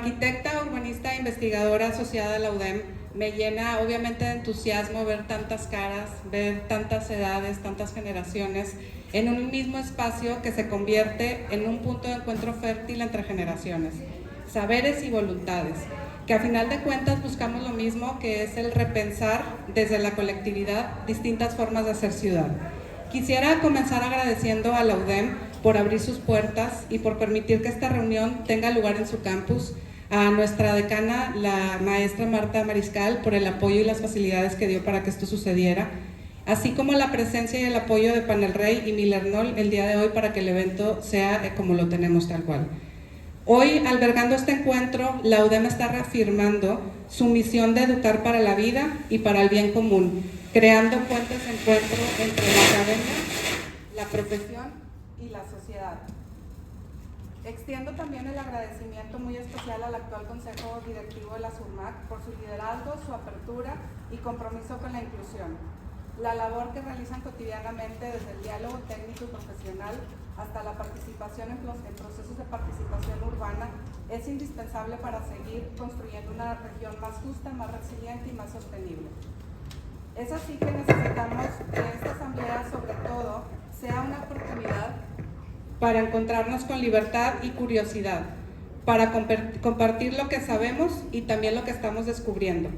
arquitecta, urbanista e investigadora asociada a la UDEM, me llena obviamente de entusiasmo ver tantas caras, ver tantas edades, tantas generaciones en un mismo espacio que se convierte en un punto de encuentro fértil entre generaciones, saberes y voluntades, que a final de cuentas buscamos lo mismo, que es el repensar desde la colectividad distintas formas de hacer ciudad. Quisiera comenzar agradeciendo a la UDEM por abrir sus puertas y por permitir que esta reunión tenga lugar en su campus, a nuestra decana, la maestra Marta Mariscal, por el apoyo y las facilidades que dio para que esto sucediera, así como la presencia y el apoyo de Panel Rey y Milernol el día de hoy para que el evento sea como lo tenemos tal cual. Hoy, albergando este encuentro, la UDEM está reafirmando su misión de educar para la vida y para el bien común, creando puentes de encuentro entre la academia, la profesión y la sociedad. Extiendo también el agradecimiento muy especial al actual Consejo Directivo de la SURMAC por su liderazgo, su apertura y compromiso con la inclusión. La labor que realizan cotidianamente desde el diálogo técnico y profesional hasta la participación en procesos de participación urbana es indispensable para seguir construyendo una región más justa, más resiliente y más sostenible. Es así que necesitamos que esta asamblea, sobre todo, sea una oportunidad para encontrarnos con libertad y curiosidad, para compartir lo que sabemos y también lo que estamos descubriendo.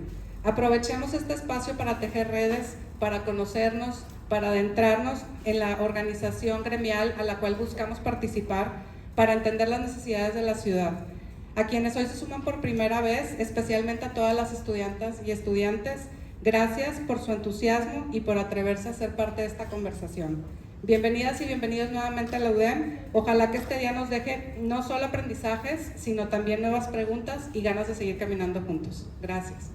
Aprovechemos este espacio para tejer redes, para conocernos, para adentrarnos en la organización gremial a la cual buscamos participar, para entender las necesidades de la ciudad. A quienes hoy se suman por primera vez, especialmente a todas las estudiantas y estudiantes, gracias por su entusiasmo y por atreverse a ser parte de esta conversación. Bienvenidas y bienvenidos nuevamente a la UDEM. Ojalá que este día nos deje no solo aprendizajes, sino también nuevas preguntas y ganas de seguir caminando juntos. Gracias.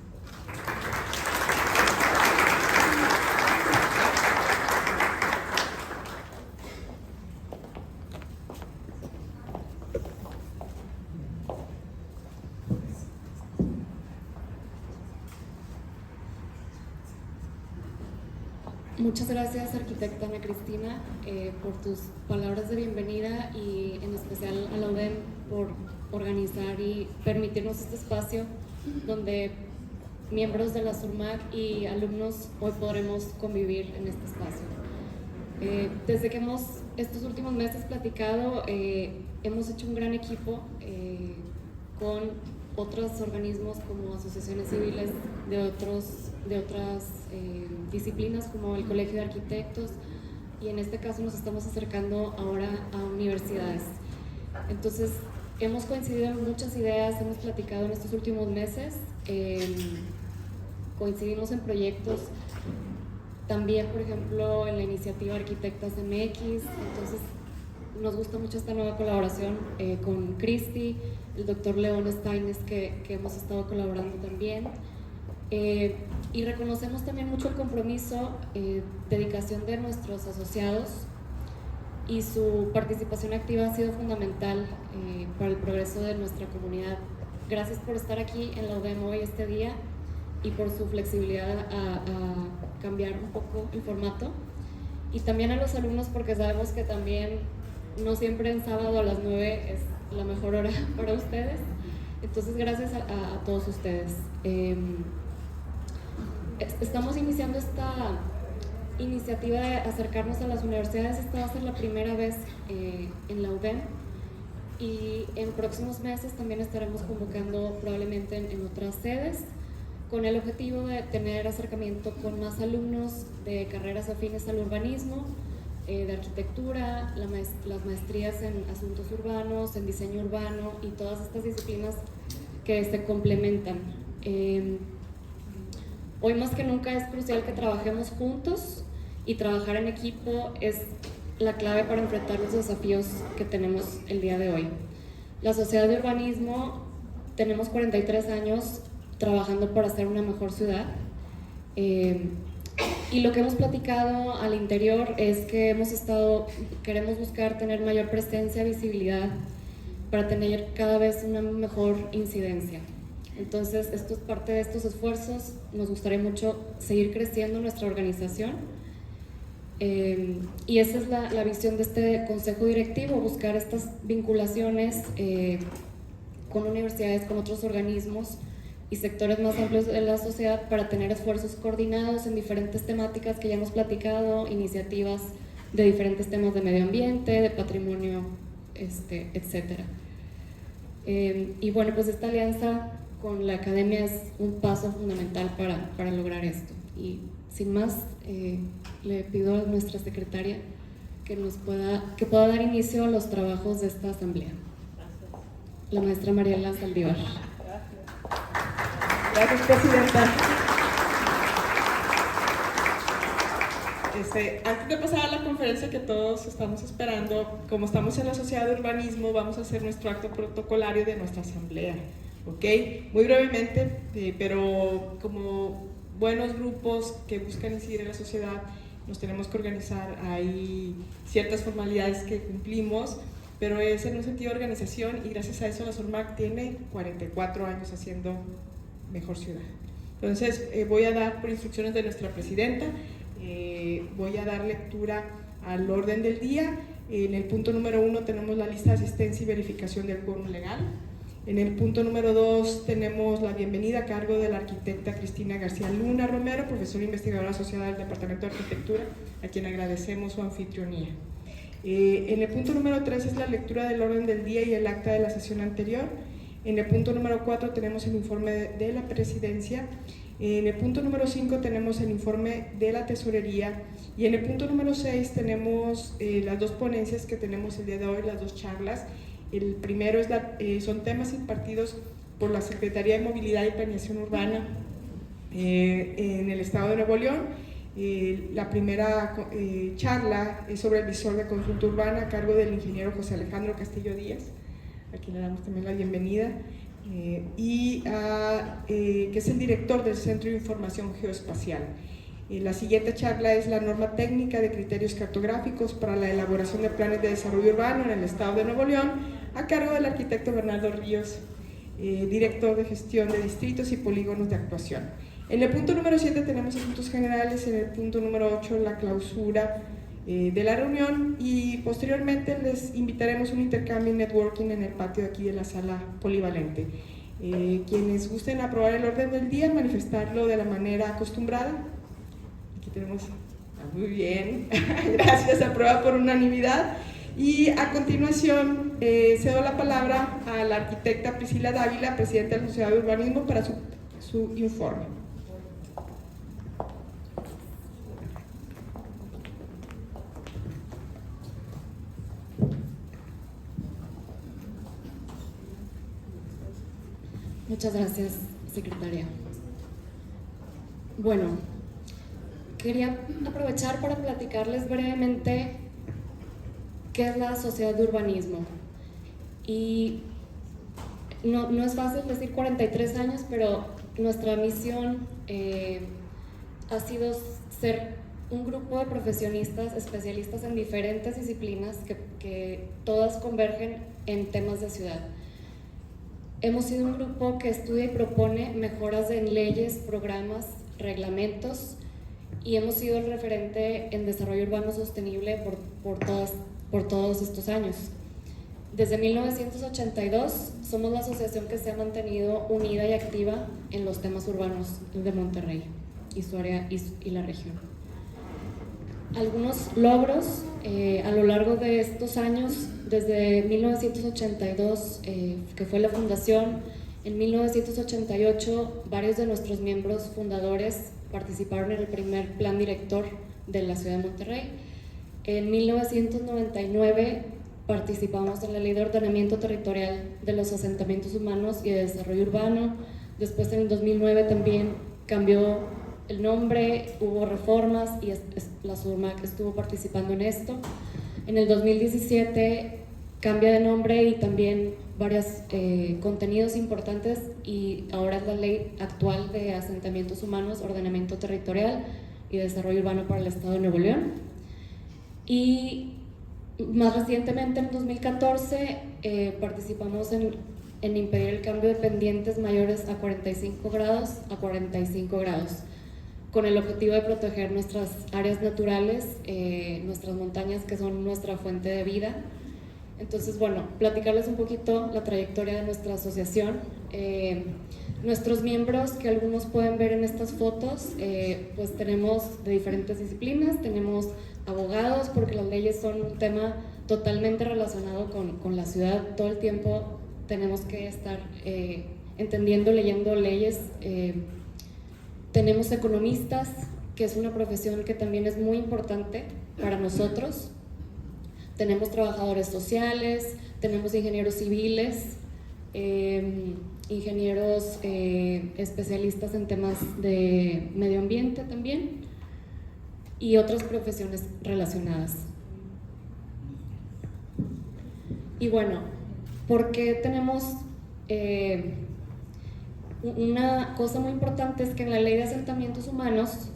Muchas gracias, arquitecta Ana Cristina, por tus palabras de bienvenida y en especial a la UDEM por organizar y permitirnos este espacio donde miembros de la SURMAC y alumnos hoy podremos convivir en este espacio. Desde que hemos estos últimos meses platicado, hemos hecho un gran equipo con otros organismos como asociaciones civiles de otras disciplinas como el Colegio de Arquitectos, y en este caso nos estamos acercando ahora a universidades. Entonces hemos coincidido en muchas ideas, hemos platicado en estos últimos meses, coincidimos en proyectos también, por ejemplo, en la iniciativa Arquitectas MX. Entonces nos gusta mucho esta nueva colaboración con Cristi, el doctor León Steines, que hemos estado colaborando también. Y reconocemos también mucho el compromiso, dedicación de nuestros asociados, y su participación activa ha sido fundamental para el progreso de nuestra comunidad. Gracias por estar aquí en la UDEM hoy, este día, y por su flexibilidad a cambiar un poco el formato. Y también a los alumnos, porque sabemos que también no siempre en sábado a las 9 es la mejor hora para ustedes. Entonces, gracias a todos ustedes. Estamos iniciando esta iniciativa de acercarnos a las universidades. Esta va a ser la primera vez en la UDEM, y en próximos meses también estaremos convocando probablemente en otras sedes, con el objetivo de tener acercamiento con más alumnos de carreras afines al urbanismo, de arquitectura, las maestrías en asuntos urbanos, en diseño urbano y todas estas disciplinas que se complementan. Hoy más que nunca es crucial que trabajemos juntos, y trabajar en equipo es la clave para enfrentar los desafíos que tenemos el día de hoy. La Sociedad de Urbanismo tenemos 43 años trabajando por hacer una mejor ciudad, y lo que hemos platicado al interior es que queremos buscar tener mayor presencia, visibilidad, para tener cada vez una mejor incidencia. Entonces, esto es parte de estos esfuerzos. Nos gustaría mucho seguir creciendo nuestra organización, y esa es la visión de este consejo directivo: buscar estas vinculaciones con universidades, con otros organismos y sectores más amplios de la sociedad para tener esfuerzos coordinados en diferentes temáticas que ya hemos platicado, iniciativas de diferentes temas de medio ambiente, de patrimonio, etcétera. Y bueno, pues esta alianza con la academia es un paso fundamental para lograr esto. Y sin más, le pido a nuestra secretaria que pueda dar inicio a los trabajos de esta asamblea. La maestra Mariela Saldívar. Gracias, presidenta. Antes de pasar a la conferencia que todos estamos esperando, como estamos en la Sociedad de Urbanismo, vamos a hacer nuestro acto protocolario de nuestra asamblea. ¿Ok? Muy brevemente, pero como buenos grupos que buscan incidir en la sociedad, nos tenemos que organizar. Hay ciertas formalidades que cumplimos, pero es en un sentido de organización, y gracias a eso la SORMAC tiene 44 años haciendo mejor ciudad. Entonces voy a dar, por instrucciones de nuestra presidenta, voy a dar lectura al orden del día. En el punto número 1 tenemos la lista de asistencia y verificación del quórum legal. En el punto número 2 tenemos la bienvenida a cargo de la arquitecta Cristina García Luna Romero, profesora investigadora asociada del Departamento de Arquitectura, a quien agradecemos su anfitrionía. En el punto número 3 es la lectura del orden del día y el acta de la sesión anterior. En el punto número 4 tenemos el informe de la presidencia. En el punto número 5 tenemos el informe de la tesorería, y en el punto número 6 tenemos las dos ponencias que tenemos el día de hoy, las dos charlas. El primero son temas impartidos por la Secretaría de Movilidad y Planeación Urbana en el estado de Nuevo León. La primera charla es sobre el visor de consulta urbana a cargo del ingeniero José Alejandro Castillo Díaz, a quien le damos también la bienvenida, que es el director del Centro de Información Geoespacial. La siguiente charla es la norma técnica de criterios cartográficos para la elaboración de planes de desarrollo urbano en el estado de Nuevo León, a cargo del arquitecto Bernardo Ríos, director de gestión de distritos y polígonos de actuación. En el punto número 7 tenemos asuntos generales. En el punto número 8 la clausura de la reunión, y posteriormente les invitaremos a un intercambio y networking en el patio de aquí de la sala polivalente. Quienes gusten aprobar el orden del día, manifestarlo de la manera acostumbrada. Aquí tenemos, muy bien, gracias, aprueba por unanimidad. Y a continuación cedo la palabra a la arquitecta Priscila Dávila, presidenta de la Sociedad de Urbanismo, para su informe. Muchas gracias, secretaria. Bueno, quería aprovechar para platicarles brevemente qué es la Sociedad de Urbanismo. Y no es fácil decir 43 años, pero nuestra misión ha sido ser un grupo de profesionistas especialistas en diferentes disciplinas que todas convergen en temas de ciudad. Hemos sido un grupo que estudia y propone mejoras en leyes, programas, reglamentos, y hemos sido el referente en desarrollo urbano sostenible por todos estos años. Desde 1982 somos la asociación que se ha mantenido unida y activa en los temas urbanos de Monterrey y su área y la región. Algunos logros a lo largo de estos años, desde 1982, que fue la fundación. En 1988 varios de nuestros miembros fundadores participaron en el primer plan director de la ciudad de Monterrey. En 1999 participamos en la Ley de Ordenamiento Territorial de los Asentamientos Humanos y de Desarrollo Urbano. Después, en el 2009 también cambió el nombre, hubo reformas y la SORMAC estuvo participando en esto. En el 2017 cambia de nombre y también varios contenidos importantes, y ahora es la ley actual de asentamientos humanos, ordenamiento territorial y desarrollo urbano para el estado de Nuevo León. Y más recientemente, en 2014, participamos en impedir el cambio de pendientes mayores a 45 grados, con el objetivo de proteger nuestras áreas naturales, nuestras montañas, que son nuestra fuente de vida. Entonces, bueno, platicarles un poquito la trayectoria de nuestra asociación. Nuestros miembros, que algunos pueden ver en estas fotos, pues tenemos de diferentes disciplinas, tenemos abogados, porque las leyes son un tema totalmente relacionado con la ciudad. Todo el tiempo tenemos que estar entendiendo, leyendo leyes. Tenemos economistas, que es una profesión que también es muy importante para nosotros. Tenemos trabajadores sociales, tenemos ingenieros civiles, ingenieros especialistas en temas de medio ambiente también, y otras profesiones relacionadas. Y bueno, ¿por qué tenemos una cosa muy importante? Es que en la ley de asentamientos humanos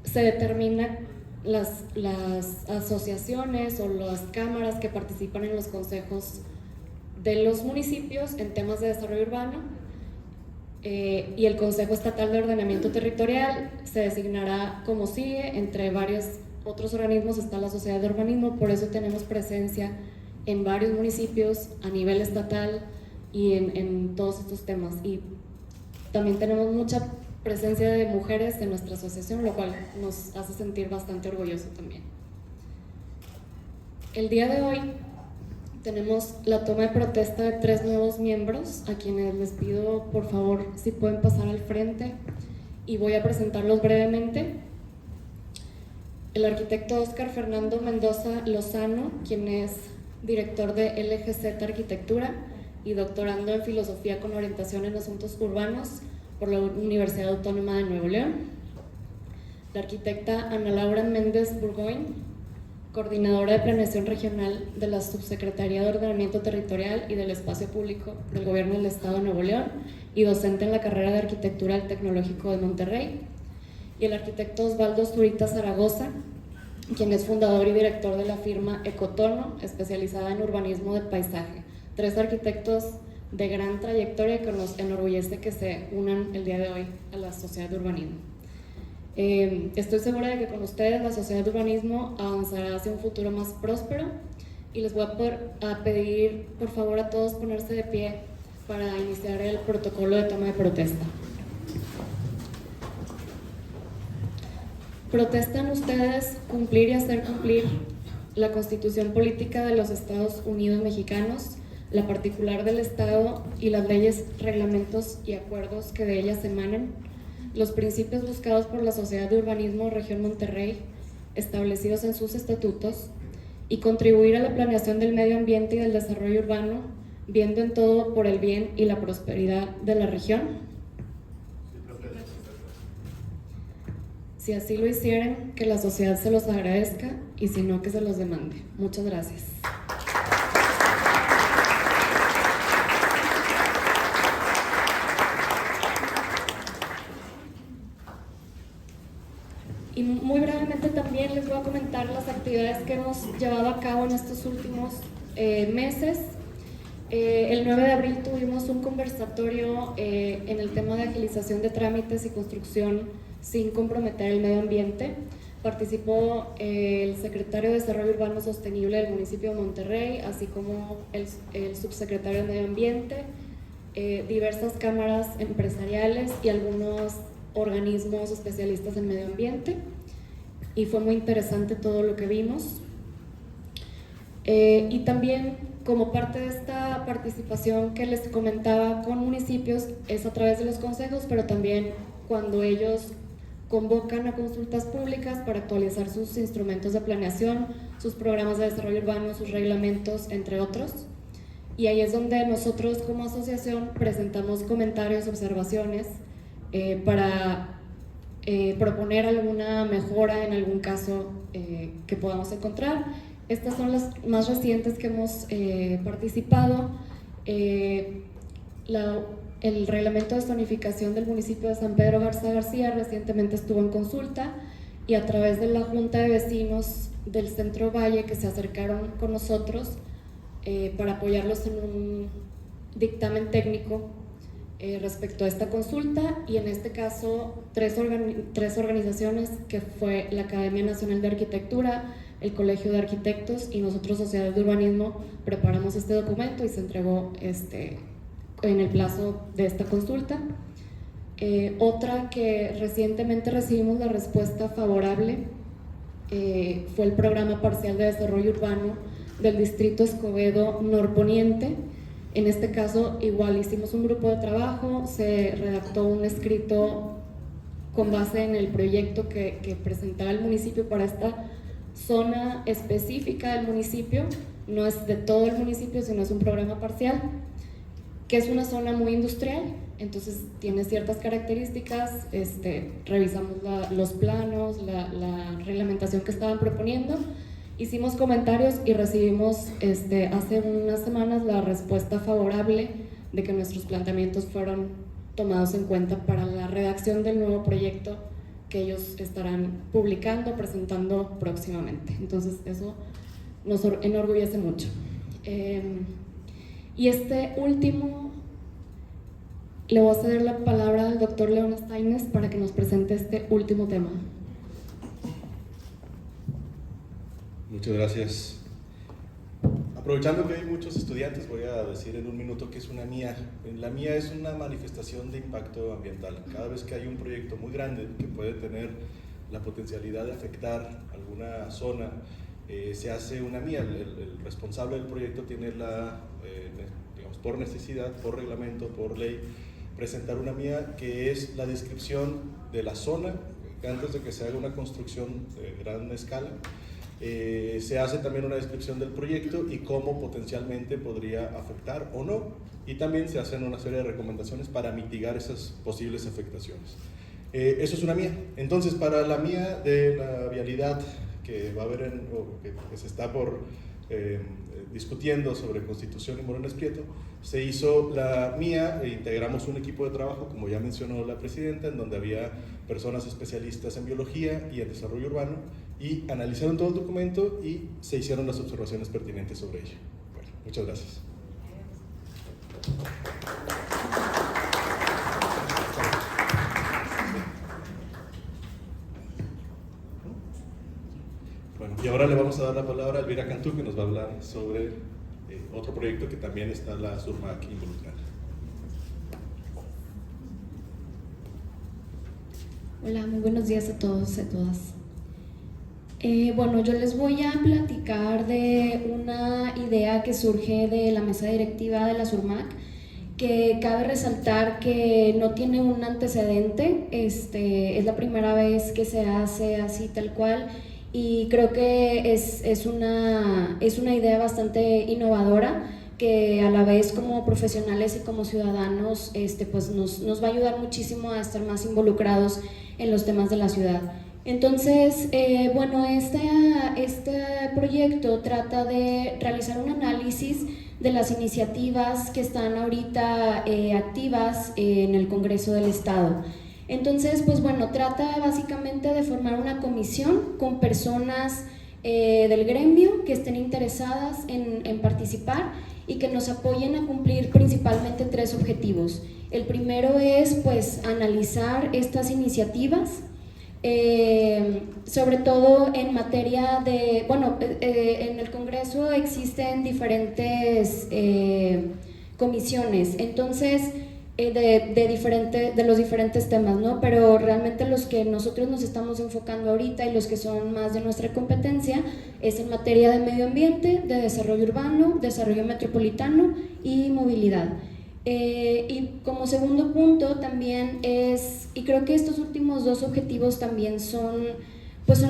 se determina las asociaciones o las cámaras que participan en los consejos de los municipios en temas de desarrollo urbano, y el Consejo Estatal de Ordenamiento Territorial se designará como sigue. Entre varios otros organismos está la Sociedad de Urbanismo, por eso tenemos presencia en varios municipios a nivel estatal y en todos estos temas. Y también tenemos mucha presencia de mujeres en nuestra asociación, lo cual nos hace sentir bastante orgullosos también. El día de hoy tenemos la toma de protesta de 3 nuevos miembros, a quienes les pido por favor si pueden pasar al frente, y voy a presentarlos brevemente. El arquitecto Óscar Fernando Mendoza Lozano, quien es director de LGZ Arquitectura y doctorando en Filosofía con orientación en asuntos urbanos por la Universidad Autónoma de Nuevo León. La arquitecta Ana Laura Méndez Burgoyne, coordinadora de Planeación Regional de la Subsecretaría de Ordenamiento Territorial y del Espacio Público del Gobierno del Estado de Nuevo León y docente en la carrera de Arquitectura del Tecnológico de Monterrey. Y el arquitecto Osvaldo Zurita Zaragoza, quien es fundador y director de la firma Ecotono, especializada en urbanismo de paisaje. 3 arquitectos de gran trayectoria que nos enorgullece que se unan el día de hoy a la Sociedad de Urbanismo. Estoy segura de que con ustedes la Sociedad de Urbanismo avanzará hacia un futuro más próspero, y les voy a pedir por favor a todos ponerse de pie para iniciar el protocolo de toma de protesta. ¿Protestan ustedes cumplir y hacer cumplir la Constitución Política de los Estados Unidos Mexicanos, la particular del Estado y las leyes, reglamentos y acuerdos que de ellas emanan, los principios buscados por la Sociedad de Urbanismo Región Monterrey, establecidos en sus estatutos, y contribuir a la planeación del medio ambiente y del desarrollo urbano, viendo en todo por el bien y la prosperidad de la región? Si así lo hicieran, que la sociedad se los agradezca, y si no, que se los demande. Muchas gracias. Y muy brevemente también les voy a comentar las actividades que hemos llevado a cabo en estos últimos meses. El 9 de abril tuvimos un conversatorio en el tema de agilización de trámites y construcción sin comprometer el medio ambiente. Participó el secretario de Desarrollo Urbano Sostenible del municipio de Monterrey, así como el subsecretario de Medio Ambiente, diversas cámaras empresariales y algunos organismos especialistas en medio ambiente, y fue muy interesante todo lo que vimos. Y también, como parte de esta participación que les comentaba con municipios, es a través de los consejos, pero también cuando ellos convocan a consultas públicas para actualizar sus instrumentos de planeación, sus programas de desarrollo urbano, sus reglamentos, entre otros. Y ahí es donde nosotros como asociación presentamos comentarios, observaciones, para proponer alguna mejora en algún caso que podamos encontrar. Estas son las más recientes que hemos participado. El reglamento de zonificación del municipio de San Pedro Garza García recientemente estuvo en consulta, y a través de la Junta de Vecinos del Centro Valle, que se acercaron con nosotros para apoyarlos en un dictamen técnico respecto a esta consulta. Y en este caso tres organizaciones, que fue la Academia Nacional de Arquitectura, el Colegio de Arquitectos y nosotros, Sociedad de Urbanismo, preparamos este documento y se entregó en el plazo de esta consulta. Otra que recientemente recibimos la respuesta favorable fue el Programa Parcial de Desarrollo Urbano del Distrito Escobedo Norponiente. En este caso, igual hicimos un grupo de trabajo, se redactó un escrito con base en el proyecto que presentaba el municipio para esta zona específica del municipio. No es de todo el municipio, sino es un programa parcial, que es una zona muy industrial, entonces tiene ciertas características. Revisamos los planos, la reglamentación que estaban proponiendo, hicimos comentarios y recibimos hace unas semanas la respuesta favorable de que nuestros planteamientos fueron tomados en cuenta para la redacción del nuevo proyecto que ellos estarán publicando, presentando próximamente. Entonces eso nos enorgullece mucho. Y este último, le voy a ceder la palabra al doctor León Steines para que nos presente este último tema. Muchas gracias. Aprovechando que hay muchos estudiantes, voy a decir en un minuto qué es una MIA. La MIA es una manifestación de impacto ambiental. Cada vez que hay un proyecto muy grande que puede tener la potencialidad de afectar alguna zona, se hace una MIA. El responsable del proyecto tiene digamos, por necesidad, por reglamento, por ley, presentar una MIA, que es la descripción de la zona antes de que se haga una construcción de gran escala. Se hace también una descripción del proyecto y cómo potencialmente podría afectar o no, y también se hacen una serie de recomendaciones para mitigar esas posibles afectaciones. Eso es una MIA. Entonces, para la MIA de la vialidad que va a haber que se está por discutiendo sobre Constitución y Morones Prieto, se hizo la MIA e integramos un equipo de trabajo, como ya mencionó la presidenta, en donde había personas especialistas en biología y en desarrollo urbano, y analizaron todo el documento y se hicieron las observaciones pertinentes sobre ello. Bueno, muchas gracias. Bueno, y ahora le vamos a dar la palabra a Elvira Cantú, que nos va a hablar sobre otro proyecto que también está la SURMAC involucrada. Hola, muy buenos días a todos y a todas. Bueno, yo les voy a platicar de una idea que surge de la mesa directiva de la SURMAC, que cabe resaltar que no tiene un antecedente. Es la primera vez que se hace así tal cual, y creo que es una idea bastante innovadora, que a la vez como profesionales y como ciudadanos pues nos va a ayudar muchísimo a estar más involucrados en los temas de la ciudad. Entonces, bueno, este proyecto trata de realizar un análisis de las iniciativas que están ahorita activas en el Congreso del Estado. Entonces, pues bueno, trata básicamente de formar una comisión con personas del gremio que estén interesadas en participar y que nos apoyen a cumplir principalmente 3 objetivos. El primero es pues analizar estas iniciativas, sobre todo en materia de, bueno, en el Congreso existen diferentes comisiones, entonces de los diferentes temas, ¿no? Pero realmente los que nosotros nos estamos enfocando ahorita y los que son más de nuestra competencia es en materia de medio ambiente, de desarrollo urbano, desarrollo metropolitano y movilidad. Y como segundo punto también es, y creo que estos últimos 2 objetivos también son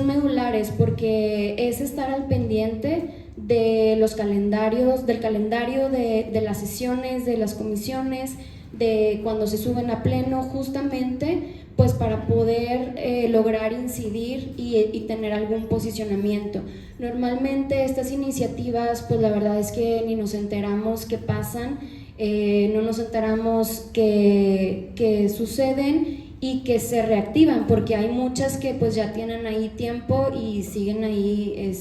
medulares, porque es estar al pendiente de los calendarios, del calendario de las sesiones, de las comisiones, de cuando se suben a pleno, justamente pues para poder lograr incidir y tener algún posicionamiento. Normalmente estas iniciativas, pues la verdad es que ni nos enteramos qué pasan, no nos enteramos que suceden y que se reactivan, porque hay muchas que pues ya tienen ahí tiempo y siguen ahí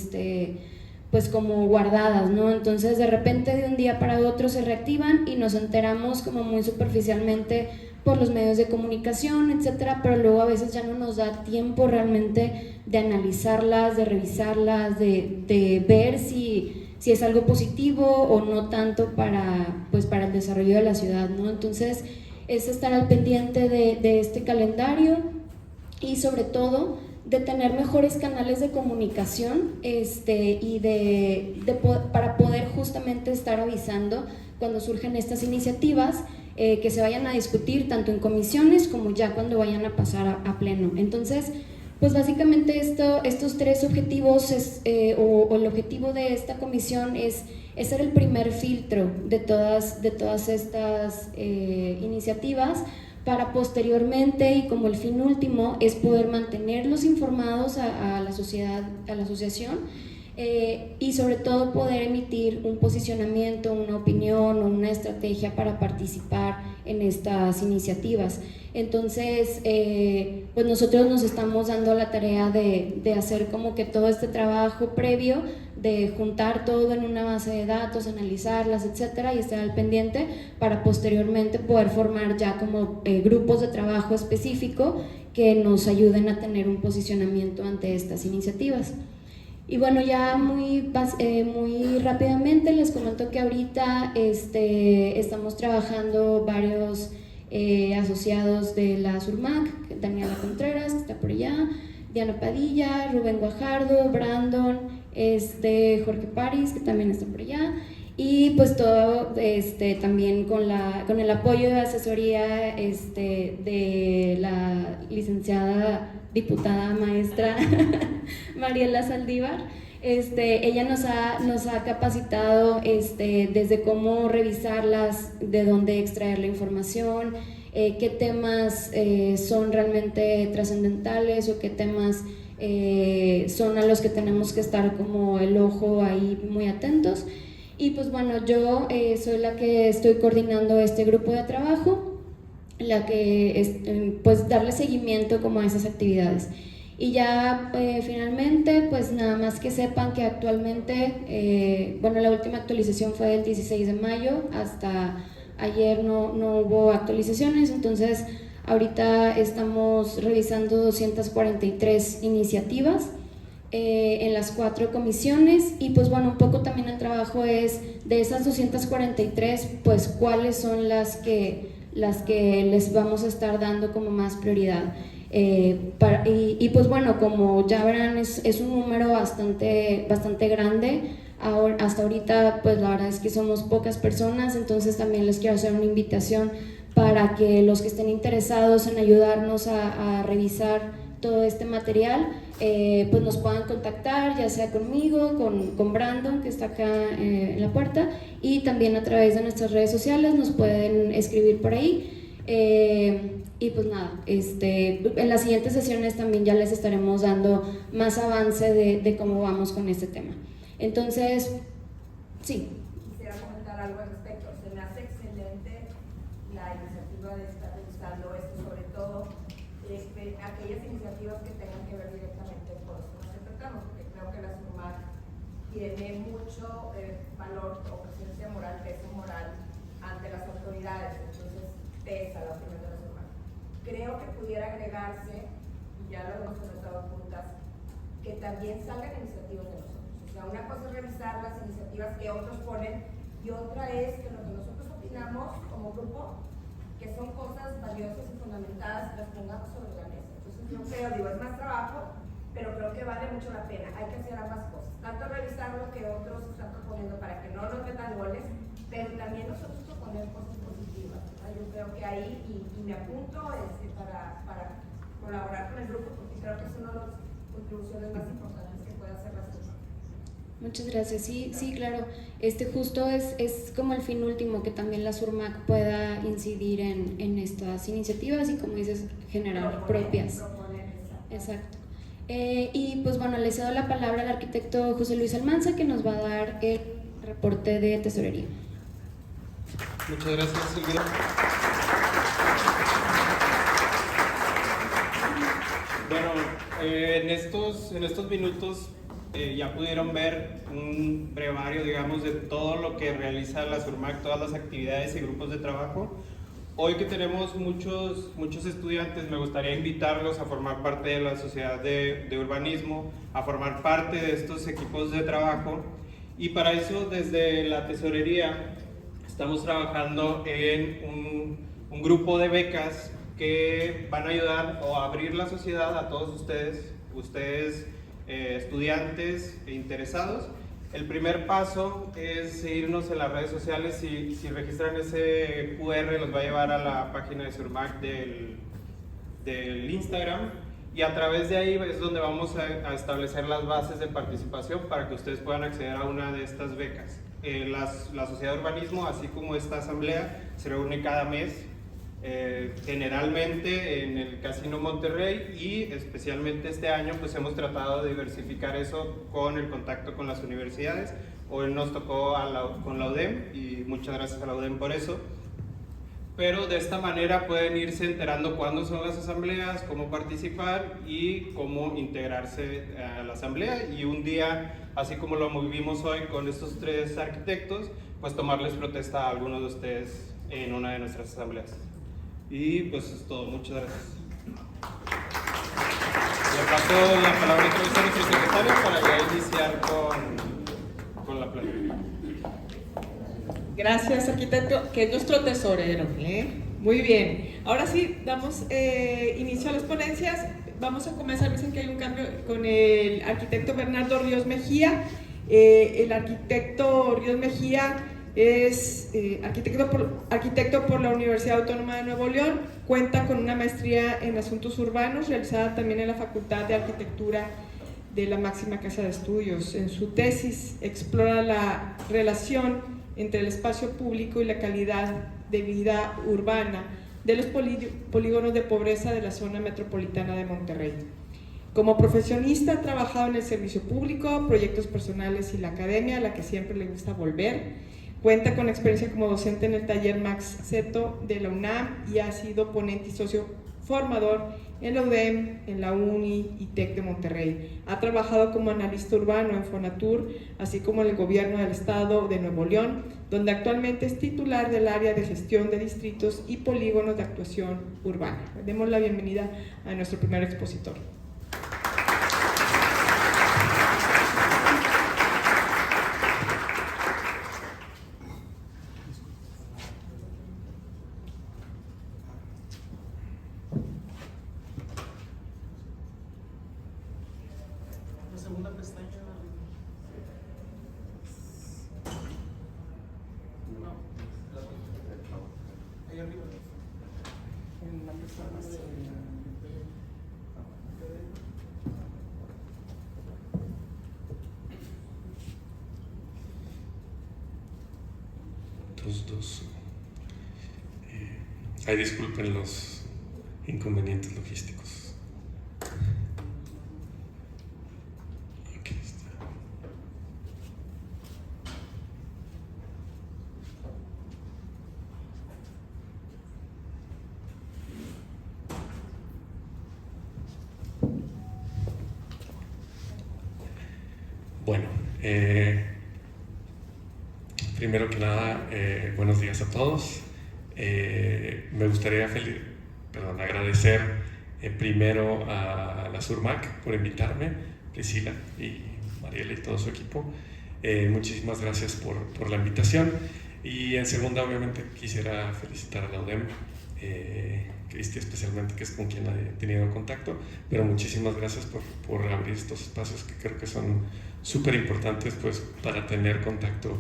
pues como guardadas, ¿no? Entonces de repente de un día para otro se reactivan y nos enteramos como muy superficialmente por los medios de comunicación, etcétera, pero luego a veces ya no nos da tiempo realmente de analizarlas, de revisarlas, de ver si es algo positivo o no tanto para el desarrollo de la ciudad, ¿no? Entonces es estar al pendiente de este calendario y sobre todo de tener mejores canales de comunicación para poder justamente estar avisando cuando surgen estas iniciativas, que se vayan a discutir tanto en comisiones como ya cuando vayan a pasar a pleno. Entonces, pues básicamente estos tres objetivos o el objetivo de esta comisión es ser el primer filtro de todas estas iniciativas, para posteriormente, y como el fin último, es poder mantenerlos informados a la sociedad, a la asociación, y sobre todo poder emitir un posicionamiento, una opinión o una estrategia para participar en estas iniciativas. Entonces, pues nosotros nos estamos dando la tarea de hacer como que todo este trabajo previo, de juntar todo en una base de datos, analizarlas, etcétera, y estar al pendiente para posteriormente poder formar ya como grupos de trabajo específico que nos ayuden a tener un posicionamiento ante estas iniciativas. Y bueno, ya muy rápidamente les comento que ahorita estamos trabajando varios asociados de la SURMAC, Daniela Contreras, que está por allá, Diana Padilla, Rubén Guajardo, Brandon, Jorge París, que también está por allá, y pues todo también con el apoyo de asesoría de la licenciada diputada maestra Mariela Saldívar. Ella nos ha capacitado desde cómo revisarlas, de dónde extraer la información, qué temas son realmente trascendentales o qué temas son a los que tenemos que estar como el ojo ahí muy atentos. Y pues bueno, yo soy la que estoy coordinando este grupo de trabajo, la que pues darle seguimiento como a esas actividades. Y ya finalmente, pues nada más que sepan que actualmente, bueno, la última actualización fue del 16 de mayo, hasta ayer no hubo actualizaciones, entonces ahorita estamos revisando 243 iniciativas en las 4 comisiones, y pues bueno, un poco también el trabajo es de esas 243, pues cuáles son las que les vamos a estar dando como más prioridad. Y pues bueno, como ya verán, es un número bastante grande. Hasta ahorita pues la verdad es que somos pocas personas, entonces también les quiero hacer una invitación para que los que estén interesados en ayudarnos a revisar todo este material, pues nos puedan contactar, ya sea conmigo, con Brandon, que está acá en la puerta, y también a través de nuestras redes sociales nos pueden escribir por ahí. Y pues nada, en las siguientes sesiones también ya les estaremos dando más avance de cómo vamos con este tema. Entonces, sí. Quisiera comentar algo al respecto. Se me hace excelente la iniciativa de estar revisando esto, sobre todo aquellas iniciativas que tengan que ver directamente con los temas que tratamos, porque creo que la SURMAC tiene mucho valor o presencia moral, peso moral ante las autoridades, entonces pesa la opinión de la SURMAC. Creo que pudiera agregarse, y ya lo hemos comentado juntas, que también salgan iniciativas de nosotros. O sea, una cosa es revisar las iniciativas que otros ponen y otra es que lo que nosotros opinamos como grupo, que son cosas valiosas y fundamentadas, las pongamos sobre la mesa. Entonces yo creo, es más trabajo, pero creo que vale mucho la pena. Hay que hacer ambas cosas, tanto revisar lo que otros están proponiendo para que no nos metan goles, pero también nosotros proponer cosas positivas. Yo creo que ahí, y me apunto para colaborar con el grupo, porque creo que es una de las contribuciones más importantes que puede hacer la SURMAC. Muchas gracias. Sí, claro. Justo es como el fin último, que también la SURMAC pueda incidir en estas iniciativas y, como dices, generar propias. Exacto. Y pues bueno, le cedo la palabra al arquitecto José Luis Almanza, que nos va a dar el reporte de tesorería. Muchas gracias, Silvia. Bueno, en estos minutos ya pudieron ver un brevario, digamos, de todo lo que realiza la SURMAC, todas las actividades y grupos de trabajo. hoy que tenemos muchos estudiantes, me gustaría invitarlos a formar parte de la sociedad de urbanismo, a formar parte de estos equipos de trabajo, y para eso desde la tesorería estamos trabajando en un grupo de becas que van a ayudar o a abrir la sociedad a todos ustedes estudiantes e interesados. El primer paso es seguirnos en las redes sociales. Si registran ese QR, los va a llevar a la página de Surmac del Instagram, y a través de ahí es donde vamos a establecer las bases de participación para que ustedes puedan acceder a una de estas becas. La Sociedad de Urbanismo, así como esta asamblea, se reúne cada mes, generalmente en el Casino Monterrey, y especialmente este año pues hemos tratado de diversificar eso con el contacto con las universidades. Hoy nos tocó con la UDEM, y muchas gracias a la UDEM por eso. Pero de esta manera pueden irse enterando cuándo son las asambleas, cómo participar y cómo integrarse a la asamblea, y un día, así como lo vivimos hoy con estos 3 arquitectos, pues tomarles protesta a algunos de ustedes en una de nuestras asambleas. Y pues es todo, muchas gracias. Le paso la palabra otra vez a nuestro secretario para ya iniciar con la plática. Gracias, arquitecto, que es nuestro tesorero. Muy bien. Ahora sí, damos inicio a las ponencias. Vamos a comenzar. Dicen que hay un cambio con el arquitecto Bernardo Ríos Mejía. El arquitecto Ríos Mejía es arquitecto por la Universidad Autónoma de Nuevo León. Cuenta con una maestría en asuntos urbanos realizada también en la Facultad de Arquitectura de la máxima casa de estudios. En su tesis explora la relación entre el espacio público y la calidad de vida urbana de los polígonos de pobreza de la zona metropolitana de Monterrey. Como profesionista ha trabajado en el servicio público, proyectos personales y la academia, a la que siempre le gusta volver. Cuenta con experiencia como docente en el taller Max Zeto de la UNAM y ha sido ponente y socio formador en la UDEM, en la UNI y TEC de Monterrey. Ha trabajado como analista urbano en Fonatur, así como en el gobierno del estado de Nuevo León, donde actualmente es titular del área de gestión de distritos y polígonos de actuación urbana. Demos la bienvenida a nuestro primer expositor. Dos. Ay, disculpen los inconvenientes logísticos. Aquí está. Bueno, primero que nada, buenos días a todos. Me gustaría agradecer primero a la Surmac por invitarme, Priscila y Mariela y todo su equipo. Muchísimas gracias por la invitación. Y en segunda, obviamente, quisiera felicitar a la UDEM, Cristi especialmente, que es con quien he tenido contacto, pero muchísimas gracias por abrir estos espacios que creo que son súper importantes pues, para tener contacto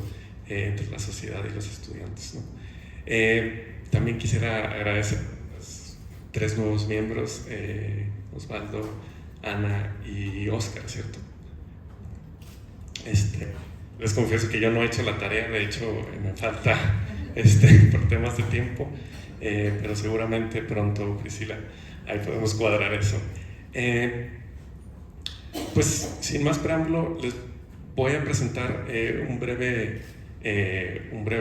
entre la sociedad y los estudiantes, ¿no? También quisiera agradecer a los 3 nuevos miembros, Osvaldo, Ana y Oscar, ¿cierto? Les confieso que yo no he hecho la tarea, de hecho me falta por temas de tiempo, pero seguramente pronto, Priscila, ahí podemos cuadrar eso. Pues sin más preámbulo, les voy a presentar un breve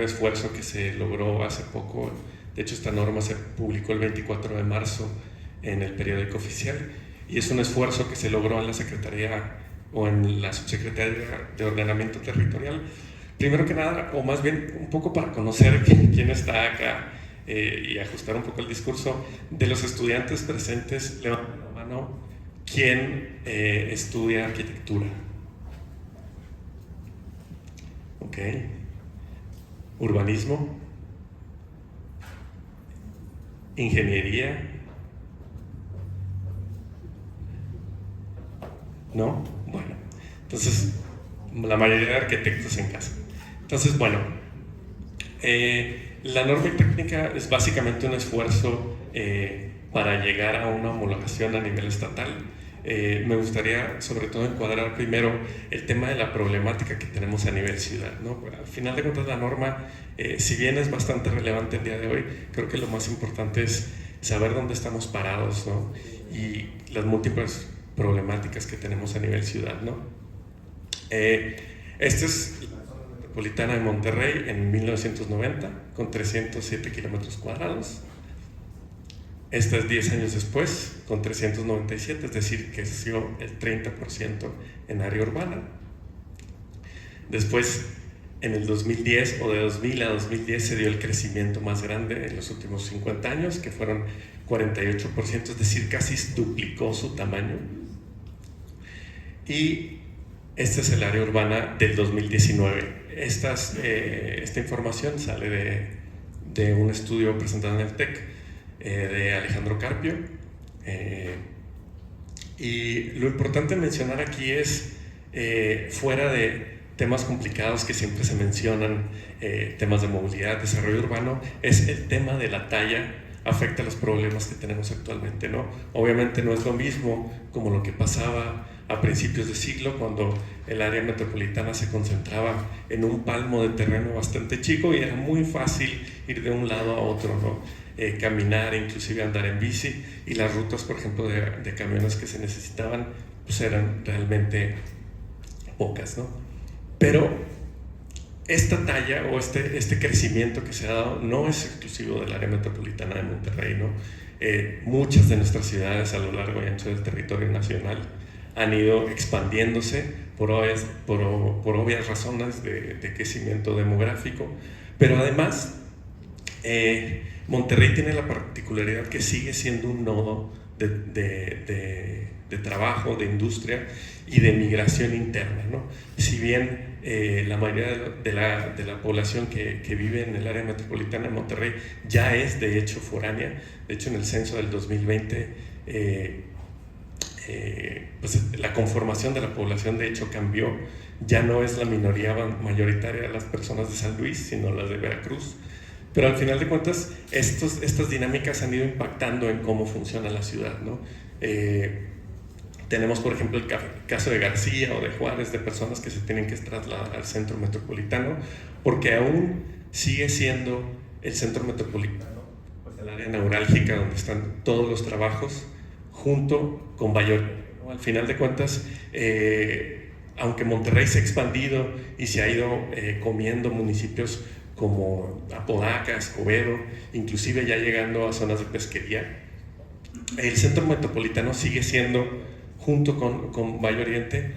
esfuerzo que se logró hace poco. De hecho, esta norma se publicó el 24 de marzo en el periódico oficial, y es un esfuerzo que se logró en la Secretaría o en la Subsecretaría de Ordenamiento Territorial. Primero que nada, o más bien un poco para conocer quién está acá, y ajustar un poco el discurso. De los estudiantes presentes, levanten la mano, ¿quién estudia arquitectura? Ok. Urbanismo, ingeniería, ¿no? Bueno, entonces la mayoría de arquitectos en casa. Entonces, bueno, la norma técnica es básicamente un esfuerzo para llegar a una homologación a nivel estatal. Me gustaría sobre todo encuadrar primero el tema de la problemática que tenemos a nivel ciudad, ¿no? Al final de cuentas la norma, si bien es bastante relevante el día de hoy, creo que lo más importante es saber dónde estamos parados, ¿no? Y las múltiples problemáticas que tenemos a nivel ciudad, ¿no? Esta es la zona metropolitana de Monterrey en 1990 con 307 kilómetros cuadrados. Esta es 10 años después, con 397, es decir, que creció el 30% en área urbana. Después, en el 2010, o de 2000 a 2010, se dio el crecimiento más grande en los últimos 50 años, que fueron 48%, es decir, casi duplicó su tamaño. Y esta es el área urbana del 2019. Esta información sale de un estudio presentado en el TEC, de Alejandro Carpio, y lo importante mencionar aquí es, fuera de temas complicados que siempre se mencionan, temas de movilidad, desarrollo urbano, es el tema de la talla afecta a los problemas que tenemos actualmente, ¿no? Obviamente no es lo mismo como lo que pasaba a principios de siglo, cuando el área metropolitana se concentraba en un palmo de terreno bastante chico y era muy fácil ir de un lado a otro, ¿no? Caminar, inclusive andar en bici, y las rutas, por ejemplo, de camiones que se necesitaban, pues eran realmente pocas, ¿no? Pero esta talla o este crecimiento que se ha dado no es exclusivo del área metropolitana de Monterrey, ¿no? Muchas de nuestras ciudades a lo largo y ancho del territorio nacional han ido expandiéndose por obvias razones de crecimiento demográfico, pero además Monterrey tiene la particularidad que sigue siendo un nodo de trabajo, de industria y de migración interna, ¿no? Si bien la mayoría de la población que vive en el área metropolitana de Monterrey ya es de hecho foránea, de hecho en el censo del 2020 pues la conformación de la población de hecho cambió, ya no es la minoría mayoritaria de las personas de San Luis, sino las de Veracruz. Pero al final de cuentas, estas dinámicas han ido impactando en cómo funciona la ciudad, ¿no? Tenemos, por ejemplo, el caso de García o de Juárez, de personas que se tienen que trasladar al centro metropolitano, porque aún sigue siendo el centro metropolitano, pues el área neurálgica donde están todos los trabajos, junto con Valladolid, ¿no? Al final de cuentas, aunque Monterrey se ha expandido y se ha ido comiendo municipios como Apodaca, Escobedo, inclusive ya llegando a zonas de pesquería, el centro metropolitano sigue siendo, junto con Valle Oriente,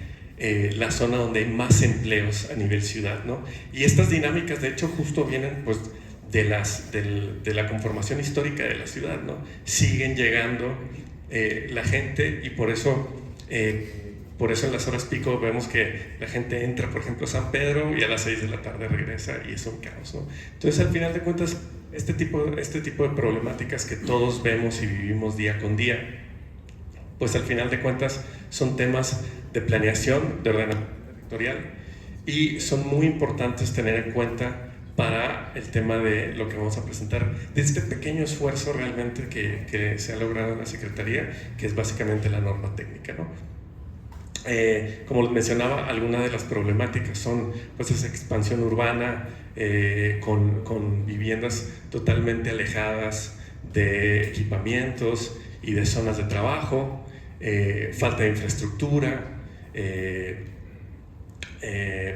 la zona donde hay más empleos a nivel ciudad, ¿no? Y estas dinámicas, de hecho, justo vienen pues, de la conformación histórica de la ciudad, ¿no? Siguen llegando la gente, y por eso en las horas pico vemos que la gente entra, por ejemplo, a San Pedro y a las 6 de la tarde regresa y es un caos, ¿no? Entonces, al final de cuentas, este tipo de problemáticas que todos vemos y vivimos día con día, pues al final de cuentas son temas de planeación, de ordenamiento territorial, y son muy importantes tener en cuenta para el tema de lo que vamos a presentar, de este pequeño esfuerzo realmente que se ha logrado en la Secretaría, que es básicamente la norma técnica, ¿no? Como les mencionaba, algunas de las problemáticas son pues esa expansión urbana con viviendas totalmente alejadas de equipamientos y de zonas de trabajo, falta de infraestructura,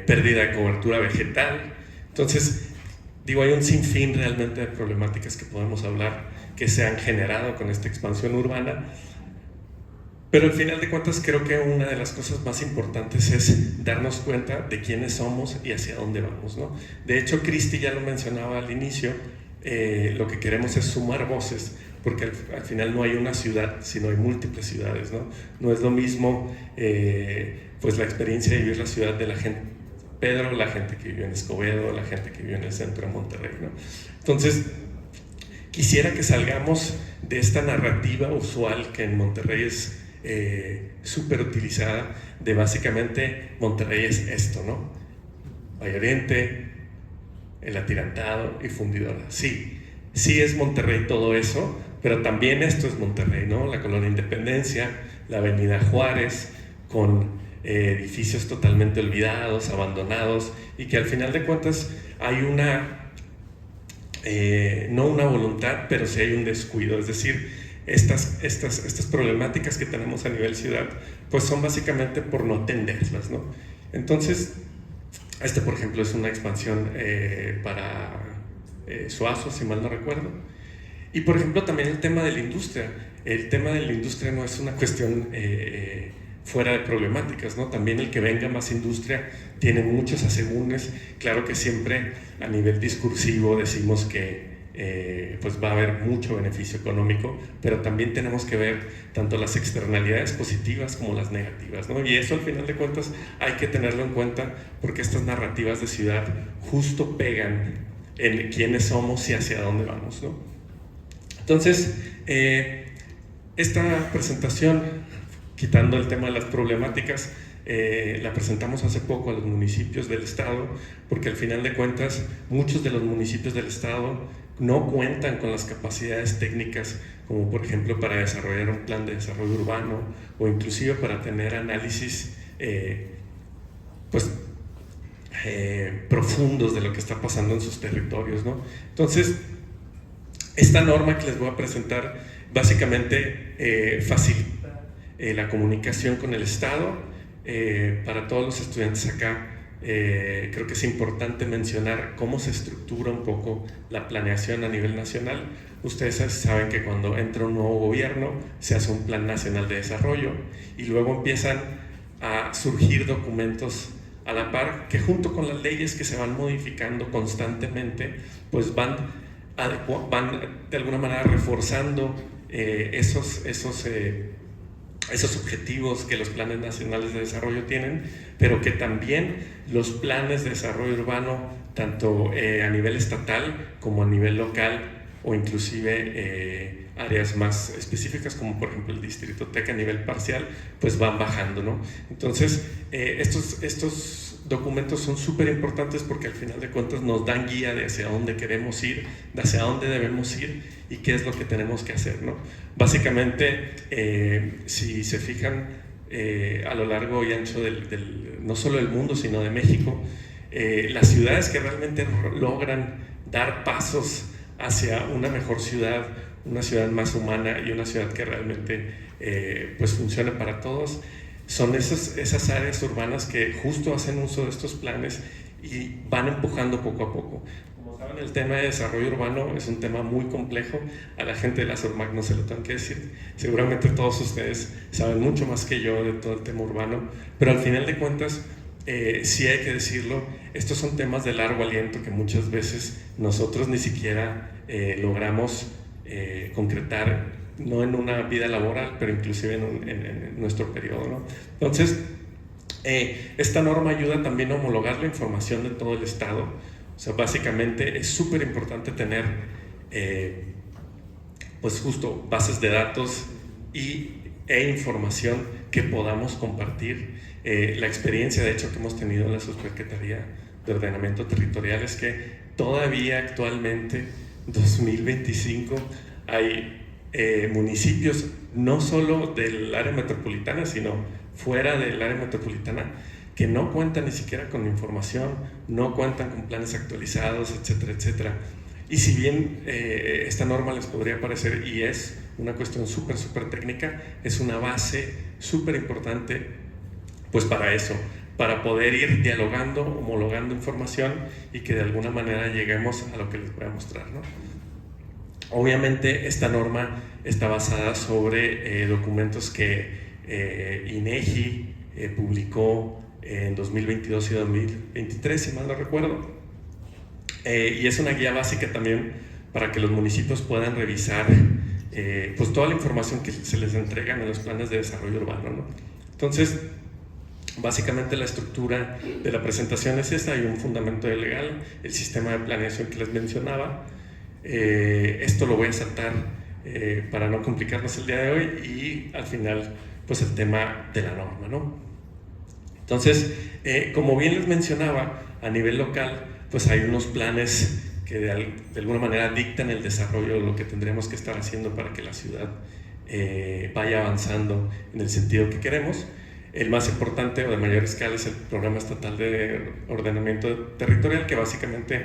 pérdida de cobertura vegetal. Entonces, digo, hay un sinfín realmente de problemáticas que podemos hablar que se han generado con esta expansión urbana. Pero al final de cuentas creo que una de las cosas más importantes es darnos cuenta de quiénes somos y hacia dónde vamos, ¿no? De hecho, Cristi ya lo mencionaba al inicio, lo que queremos es sumar voces, porque al final no hay una ciudad, sino hay múltiples ciudades, ¿no? No es lo mismo pues la experiencia de vivir la ciudad de la gente Pedro, la gente que vivió en Escobedo, la gente que vivió en el centro de Monterrey, ¿no? Entonces, quisiera que salgamos de esta narrativa usual que en Monterrey es súper utilizada, de básicamente Monterrey es esto, ¿no? Valle Oriente, el atirantado y fundidora. Sí, sí es Monterrey todo eso, pero también esto es Monterrey, ¿no? La Colonia Independencia, la Avenida Juárez, con edificios totalmente olvidados, abandonados, y que al final de cuentas hay una, no una voluntad, pero sí hay un descuido. Es decir, estas problemáticas que tenemos a nivel ciudad, pues son básicamente por no atenderlas, ¿no? Entonces, por ejemplo, es una expansión para Suazo, si mal no recuerdo. Y por ejemplo, también el tema de la industria. El tema de la industria no es una cuestión fuera de problemáticas, ¿no? También el que venga más industria tiene muchos asegúnes. Claro que siempre a nivel discursivo decimos que pues va a haber mucho beneficio económico, pero también tenemos que ver tanto las externalidades positivas como las negativas, ¿no? Y eso al final de cuentas hay que tenerlo en cuenta, porque estas narrativas de ciudad justo pegan en quiénes somos y hacia dónde vamos, ¿no? Entonces, esta presentación, quitando el tema de las problemáticas, la presentamos hace poco a los municipios del estado, porque al final de cuentas muchos de los municipios del estado no cuentan con las capacidades técnicas, como por ejemplo para desarrollar un plan de desarrollo urbano, o inclusive para tener análisis profundos de lo que está pasando en sus territorios, ¿no? Entonces, esta norma que les voy a presentar básicamente facilita la comunicación con el Estado. Para todos los estudiantes acá, creo que es importante mencionar cómo se estructura un poco la planeación a nivel nacional. Ustedes saben que cuando entra un nuevo gobierno se hace un plan nacional de desarrollo, y luego empiezan a surgir documentos a la par que, junto con las leyes que se van modificando constantemente, pues van de alguna manera reforzando esos objetivos que los planes nacionales de desarrollo tienen, pero que también los planes de desarrollo urbano, tanto a nivel estatal como a nivel local, o inclusive áreas más específicas, como por ejemplo el Distrito TEC a nivel parcial, pues van bajando, ¿no? Entonces, estos documentos son súper importantes, porque al final de cuentas nos dan guía de hacia dónde queremos ir, de hacia dónde debemos ir y qué es lo que tenemos que hacer, ¿no? Básicamente, si se fijan, a lo largo y ancho no solo del mundo, sino de México, las ciudades que realmente logran dar pasos hacia una mejor ciudad, una ciudad más humana y una ciudad que realmente pues funcione para todos, son esas áreas urbanas que justo hacen uso de estos planes y van empujando poco a poco. Como saben, el tema de desarrollo urbano es un tema muy complejo. A la gente de la SURMAC no se lo tengo que decir, seguramente todos ustedes saben mucho más que yo de todo el tema urbano, pero al final de cuentas, sí hay que decirlo, estos son temas de largo aliento que muchas veces nosotros ni siquiera logramos concretar, no en una vida laboral, pero inclusive en nuestro periodo, ¿no? Entonces, esta norma ayuda también a homologar la información de todo el Estado. O sea, básicamente es súper importante tener pues justo bases de datos e información que podamos compartir. La experiencia, de hecho, que hemos tenido en la Subsecretaría de Ordenamiento Territorial es que todavía actualmente, 2025, hay municipios no solo del área metropolitana, sino fuera del área metropolitana, que no cuentan ni siquiera con información, no cuentan con planes actualizados, etcétera, etcétera. Y si bien esta norma les podría parecer, y es una cuestión súper técnica, es una base súper importante pues para eso, para poder ir dialogando, homologando información y que de alguna manera lleguemos a lo que les voy a mostrar, ¿no? Obviamente esta norma está basada sobre documentos que INEGI publicó en 2022 y 2023, si mal no recuerdo, y es una guía básica también para que los municipios puedan revisar pues toda la información que se les entregan en los planes de desarrollo urbano, ¿no? Entonces, básicamente la estructura de la presentación es esta: hay un fundamento legal, el sistema de planeación que les mencionaba. Esto lo voy a saltar para no complicarnos el día de hoy, y al final pues el tema de la norma, ¿no? Entonces, como bien les mencionaba, a nivel local pues hay unos planes que de alguna manera dictan el desarrollo de lo que tendremos que estar haciendo para que la ciudad vaya avanzando en el sentido que queremos. El más importante o de mayor escala es el Programa Estatal de Ordenamiento Territorial, que básicamente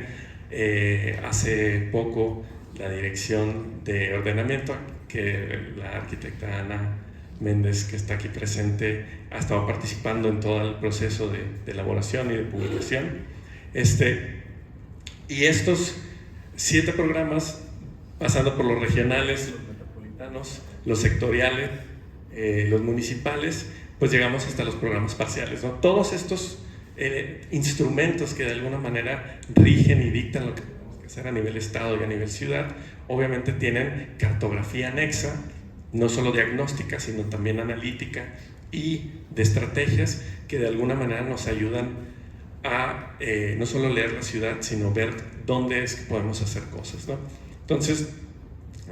hace poco la Dirección de Ordenamiento, que la arquitecta Ana Méndez, que está aquí presente, ha estado participando en todo el proceso de elaboración y de publicación. Y estos 7 programas, pasando por los regionales, los metropolitanos, los sectoriales, los municipales, pues llegamos hasta los programas parciales, ¿no? Todos estos instrumentos que de alguna manera rigen y dictan lo que tenemos que hacer a nivel estado y a nivel ciudad, obviamente tienen cartografía anexa, no solo diagnóstica, sino también analítica y de estrategias que de alguna manera nos ayudan a no solo leer la ciudad, sino ver dónde es que podemos hacer cosas, ¿no? Entonces,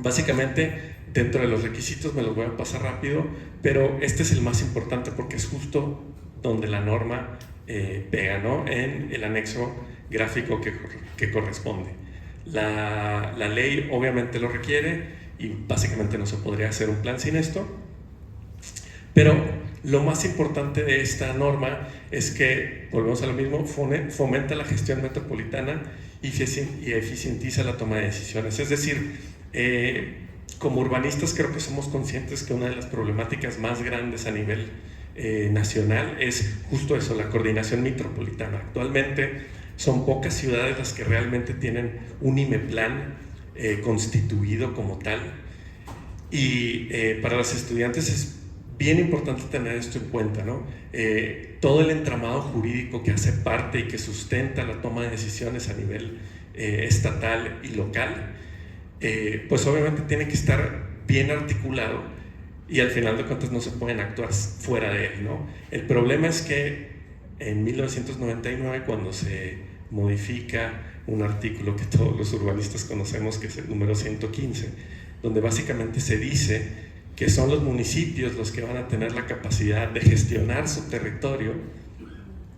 básicamente, dentro de los requisitos me los voy a pasar rápido, pero este es el más importante porque es justo donde la norma pega, ¿no? En el anexo gráfico que corresponde. La ley obviamente lo requiere y básicamente no se podría hacer un plan sin esto, pero lo más importante de esta norma es que, volvemos a lo mismo, fomenta la gestión metropolitana y eficientiza la toma de decisiones. Es decir, como urbanistas creo que somos conscientes que una de las problemáticas más grandes a nivel nacional es justo eso, la coordinación metropolitana. Actualmente son pocas ciudades las que realmente tienen un IMEPLAN constituido como tal, y para los estudiantes es bien importante tener esto en cuenta, ¿no? Todo el entramado jurídico que hace parte y que sustenta la toma de decisiones a nivel estatal y local, pues obviamente tiene que estar bien articulado y al final de cuentas no se pueden actuar fuera de él, ¿no? El problema es que en 1999, cuando se modifica un artículo que todos los urbanistas conocemos, que es el número 115, donde básicamente se dice que son los municipios los que van a tener la capacidad de gestionar su territorio,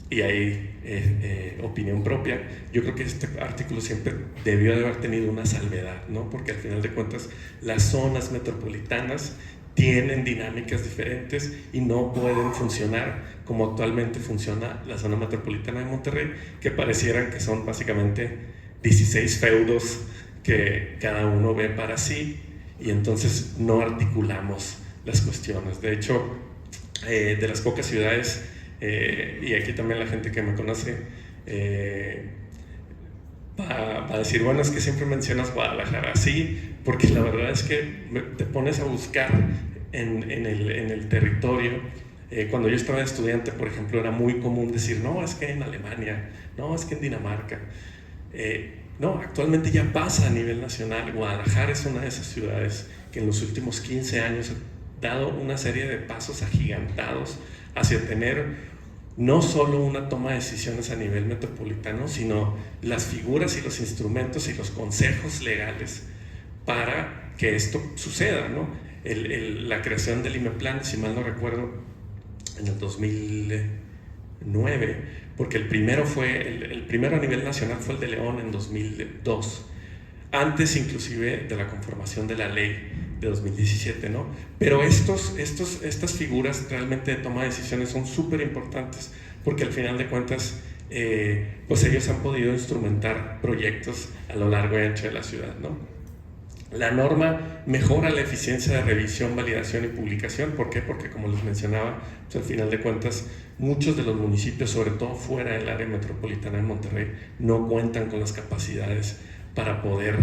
y hay opinión propia. Yo creo que este artículo siempre debió de haber tenido una salvedad, ¿no? Porque al final de cuentas las zonas metropolitanas tienen dinámicas diferentes y no pueden funcionar como actualmente funciona la zona metropolitana de Monterrey, que parecieran que son básicamente 16 feudos que cada uno ve para sí, y entonces no articulamos las cuestiones. De hecho, de las pocas ciudades, y aquí también la gente que me conoce va a decir, bueno, es que siempre mencionas Guadalajara. Sí, porque la verdad es que te pones a buscar en el territorio. Cuando yo estaba de estudiante, por ejemplo, era muy común decir, no, es que en Alemania, no, es que en Dinamarca. No, actualmente ya pasa a nivel nacional. Guadalajara es una de esas ciudades que en los últimos 15 años ha dado una serie de pasos agigantados hacia tener no solo una toma de decisiones a nivel metropolitano, sino las figuras y los instrumentos y los consejos legales para que esto suceda, ¿no? La creación del IMEPLAN, si mal no recuerdo, en el 2009, porque el primero a nivel nacional fue el de León en 2002, antes inclusive de la conformación de la ley de 2017, ¿no? Pero estas figuras realmente de toma de decisiones son súper importantes, porque al final de cuentas pues ellos han podido instrumentar proyectos a lo largo y ancho de la ciudad, ¿no? La norma mejora la eficiencia de revisión, validación y publicación. ¿Por qué? Porque, como les mencionaba, pues al final de cuentas muchos de los municipios, sobre todo fuera del área metropolitana de Monterrey, no cuentan con las capacidades para poder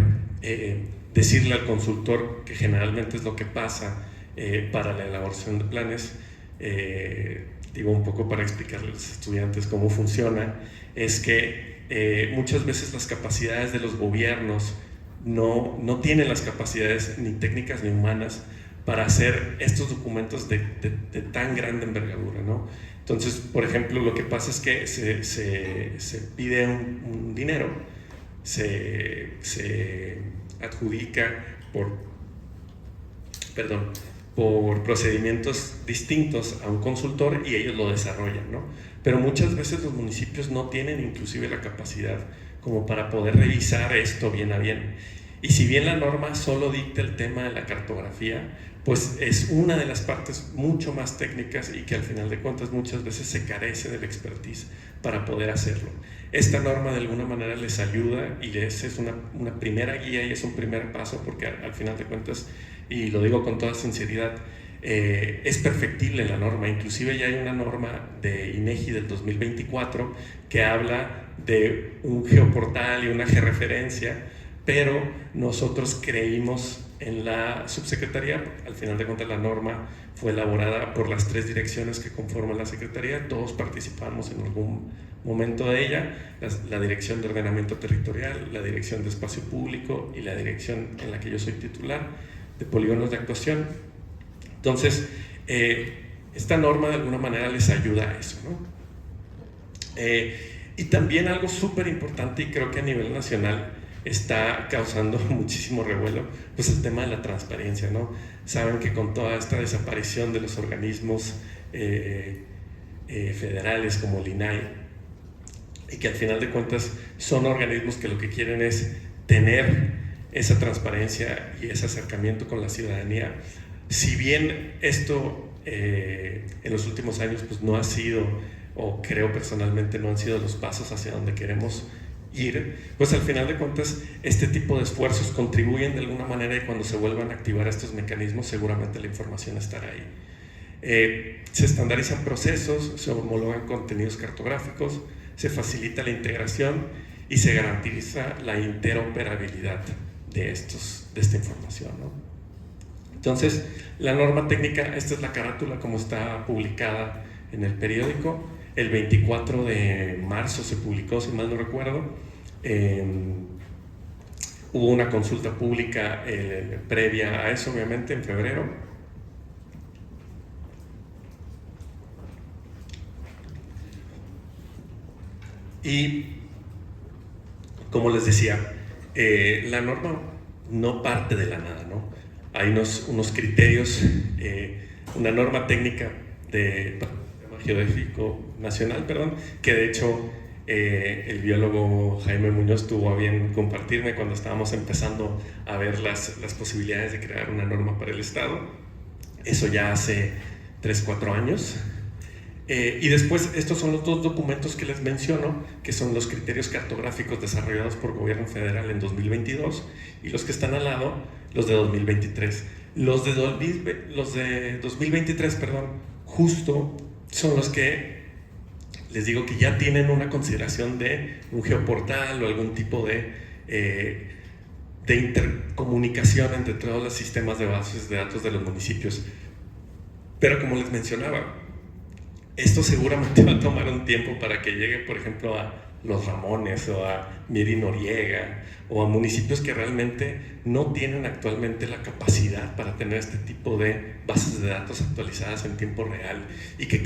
decirle al consultor, que generalmente es lo que pasa para la elaboración de planes. Digo, un poco para explicarles a los estudiantes cómo funciona, es que muchas veces las capacidades de los gobiernos no tienen las capacidades ni técnicas ni humanas para hacer estos documentos de tan grande envergadura, ¿no? Entonces, por ejemplo, lo que pasa es que se pide un dinero, se adjudica por procedimientos distintos a un consultor y ellos lo desarrollan, ¿no? Pero muchas veces los municipios no tienen inclusive la capacidad como para poder revisar esto bien a bien. Y si bien la norma solo dicta el tema de la cartografía, pues es una de las partes mucho más técnicas y que al final de cuentas muchas veces se carece del expertise para poder hacerlo. Esta norma de alguna manera les ayuda y es una primera guía y es un primer paso porque al final de cuentas, y lo digo con toda sinceridad, es perfectible la norma. Inclusive ya hay una norma de INEGI del 2024 que habla de un geoportal y una georreferencia, pero nosotros creímos en la subsecretaría. Al final de cuentas la norma fue elaborada por las 3 direcciones que conforman la secretaría, todos participamos en algún momento de ella, la Dirección de Ordenamiento Territorial, la Dirección de Espacio Público y la dirección en la que yo soy titular de Polígonos de Actuación. Entonces, esta norma de alguna manera les ayuda a eso, ¿no? Y también algo súper importante, y creo que a nivel nacional está causando muchísimo revuelo, pues el tema de la transparencia, ¿no? Saben que con toda esta desaparición de los organismos federales como el INAI, y que al final de cuentas son organismos que lo que quieren es tener esa transparencia y ese acercamiento con la ciudadanía. Si bien esto en los últimos años pues no ha sido, o creo personalmente no han sido los pasos hacia donde queremos ir, pues al final de cuentas este tipo de esfuerzos contribuyen de alguna manera y cuando se vuelvan a activar estos mecanismos seguramente la información estará ahí. Se estandarizan procesos, se homologan contenidos cartográficos, se facilita la integración y se garantiza la interoperabilidad de esta información, ¿no? Entonces, la norma técnica, esta es la carátula como está publicada en el periódico. El 24 de marzo se publicó, si mal no recuerdo. Hubo una consulta pública previa a eso, obviamente, en febrero. Y, como les decía, la norma no parte de la nada, ¿no? Hay unos criterios, una norma técnica de Geodésico Nacional, que de hecho el biólogo Jaime Muñoz tuvo a bien compartirme cuando estábamos empezando a ver las posibilidades de crear una norma para el Estado. Eso ya hace 3-4 años. Y después estos son los 2 documentos que les menciono, que son los criterios cartográficos desarrollados por Gobierno Federal en 2022 y los que están al lado, los de 2023. Los de 2023, justo son los que les digo que ya tienen una consideración de un geoportal o algún tipo de intercomunicación entre todos los sistemas de bases de datos de los municipios. Pero como les mencionaba, esto seguramente va a tomar un tiempo para que llegue, por ejemplo, a Los Ramones o a Miri Noriega o a municipios que realmente no tienen actualmente la capacidad para tener este tipo de bases de datos actualizadas en tiempo real y que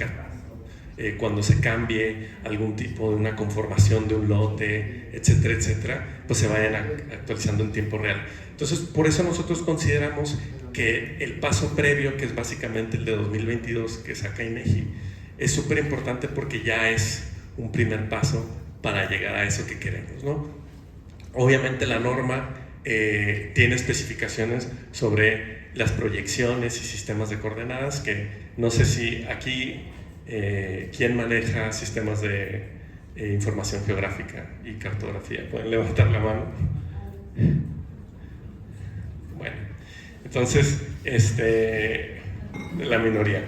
cuando se cambie algún tipo de una conformación de un lote, etcétera, etcétera, pues se vayan actualizando en tiempo real. Entonces, por eso nosotros consideramos que el paso previo, que es básicamente el de 2022 que saca INEGI, es súper importante porque ya es un primer paso para llegar a eso que queremos, ¿no? Obviamente la norma tiene especificaciones sobre las proyecciones y sistemas de coordenadas, que no sé si aquí quién maneja sistemas de información geográfica y cartografía. ¿Pueden levantar la mano? Bueno, entonces, la minoría.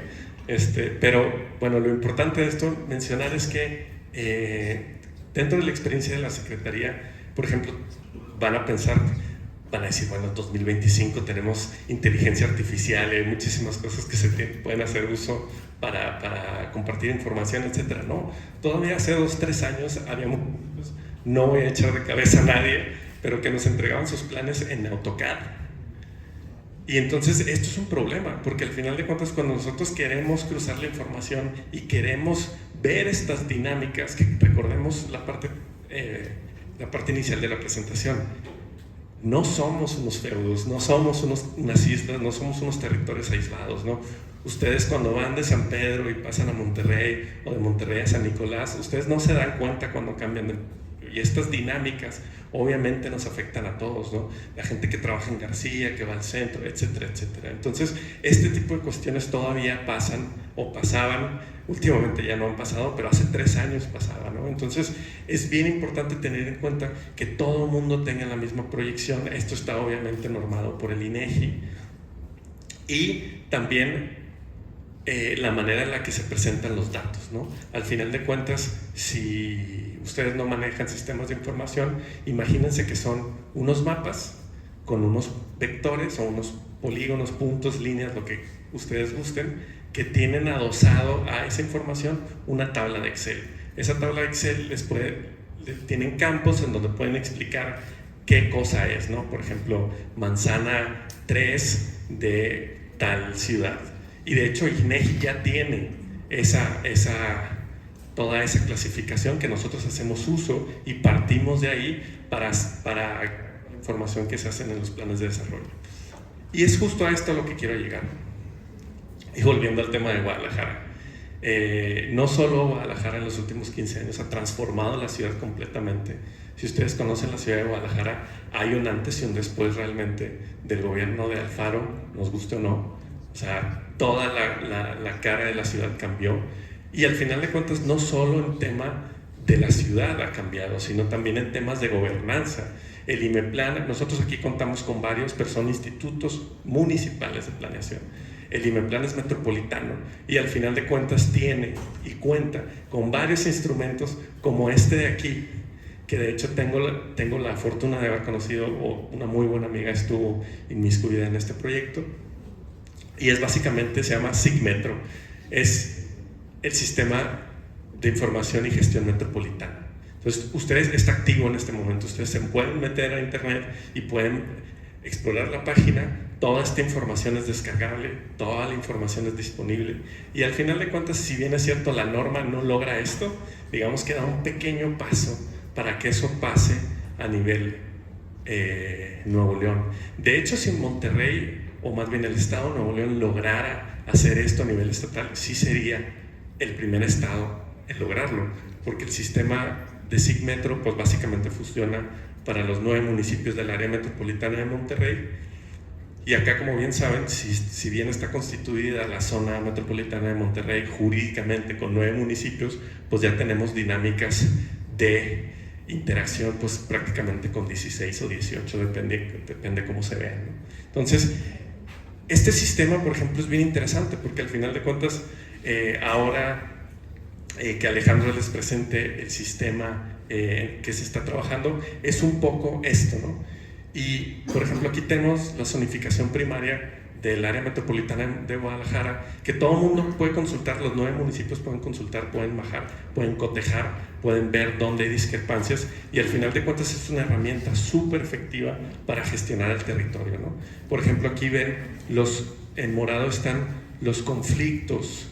Pero bueno, lo importante de esto mencionar es que dentro de la experiencia de la Secretaría, por ejemplo, van a decir, bueno, en 2025 tenemos inteligencia artificial, hay muchísimas cosas que se pueden hacer uso para compartir información, etcétera. No, todavía hace 2-3 años habíamos, no voy a echar de cabeza a nadie, pero que nos entregaban sus planes en AutoCAD. Y entonces esto es un problema, porque al final de cuentas cuando nosotros queremos cruzar la información y queremos ver estas dinámicas, que recordemos la parte inicial de la presentación, no somos unos feudos, no somos unas islas, no somos unos territorios aislados, ¿no? Ustedes cuando van de San Pedro y pasan a Monterrey, o de Monterrey a San Nicolás, ustedes no se dan cuenta cuando cambian y estas dinámicas obviamente nos afectan a todos, ¿no? La gente que trabaja en García, que va al centro, etcétera, etcétera. Entonces, este tipo de cuestiones todavía pasan o pasaban, últimamente ya no han pasado, pero hace 3 años pasaban, ¿no? Entonces, es bien importante tener en cuenta que todo el mundo tenga la misma proyección. Esto está obviamente normado por el INEGI. Y también la manera en la que se presentan los datos, ¿no? Al final de cuentas, si ustedes no manejan sistemas de información, imagínense que son unos mapas con unos vectores o unos polígonos, puntos, líneas, lo que ustedes gusten, que tienen adosado a esa información una tabla de Excel. Esa tabla de Excel tienen campos en donde pueden explicar qué cosa es, ¿no? Por ejemplo, manzana 3 de tal ciudad. Y de hecho INEGI ya tiene toda esa clasificación que nosotros hacemos uso y partimos de ahí para información que se hacen en los planes de desarrollo. Y es justo a esto a lo que quiero llegar. Y volviendo al tema de Guadalajara. No solo Guadalajara en los últimos 15 años ha transformado la ciudad completamente. Si ustedes conocen la ciudad de Guadalajara, hay un antes y un después realmente del gobierno de Alfaro, nos guste o no. O sea, toda la cara de la ciudad cambió. Y al final de cuentas, no solo el tema de la ciudad ha cambiado, sino también en temas de gobernanza. El IMEPLAN, nosotros aquí contamos con varios, pero son institutos municipales de planeación. El IMEPLAN es metropolitano y al final de cuentas tiene y cuenta con varios instrumentos como este de aquí, que de hecho tengo la fortuna de haber conocido, o una muy buena amiga estuvo inmiscuida en este proyecto, y es básicamente, se llama SIGMetro, es el sistema de información y gestión metropolitana. Entonces, ustedes, está activo en este momento, ustedes se pueden meter a internet y pueden explorar la página, toda esta información es descargable, toda la información es disponible, y al final de cuentas, si bien es cierto la norma no logra esto, digamos que da un pequeño paso para que eso pase a nivel Nuevo León. De hecho, si en Monterrey, o más bien el estado de Nuevo León, lograra hacer esto a nivel estatal, sí sería el primer estado en lograrlo, porque el sistema de SIGMetro pues básicamente funciona para los 9 municipios del área metropolitana de Monterrey. Y acá, como bien saben, si bien está constituida la zona metropolitana de Monterrey jurídicamente con 9 municipios, pues ya tenemos dinámicas de interacción pues prácticamente con 16 o 18, depende cómo se vean, ¿no? Entonces, este sistema, por ejemplo, es bien interesante porque al final de cuentas, ahora que Alejandro les presente el sistema que se está trabajando, es un poco esto, ¿no? Y, por ejemplo, aquí tenemos la zonificación primaria del área metropolitana de Guadalajara, que todo el mundo puede consultar, los 9 municipios pueden consultar, pueden bajar, pueden cotejar, pueden ver dónde hay discrepancias, y al final de cuentas es una herramienta súper efectiva para gestionar el territorio, ¿no? Por ejemplo, aquí ven, en morado están los conflictos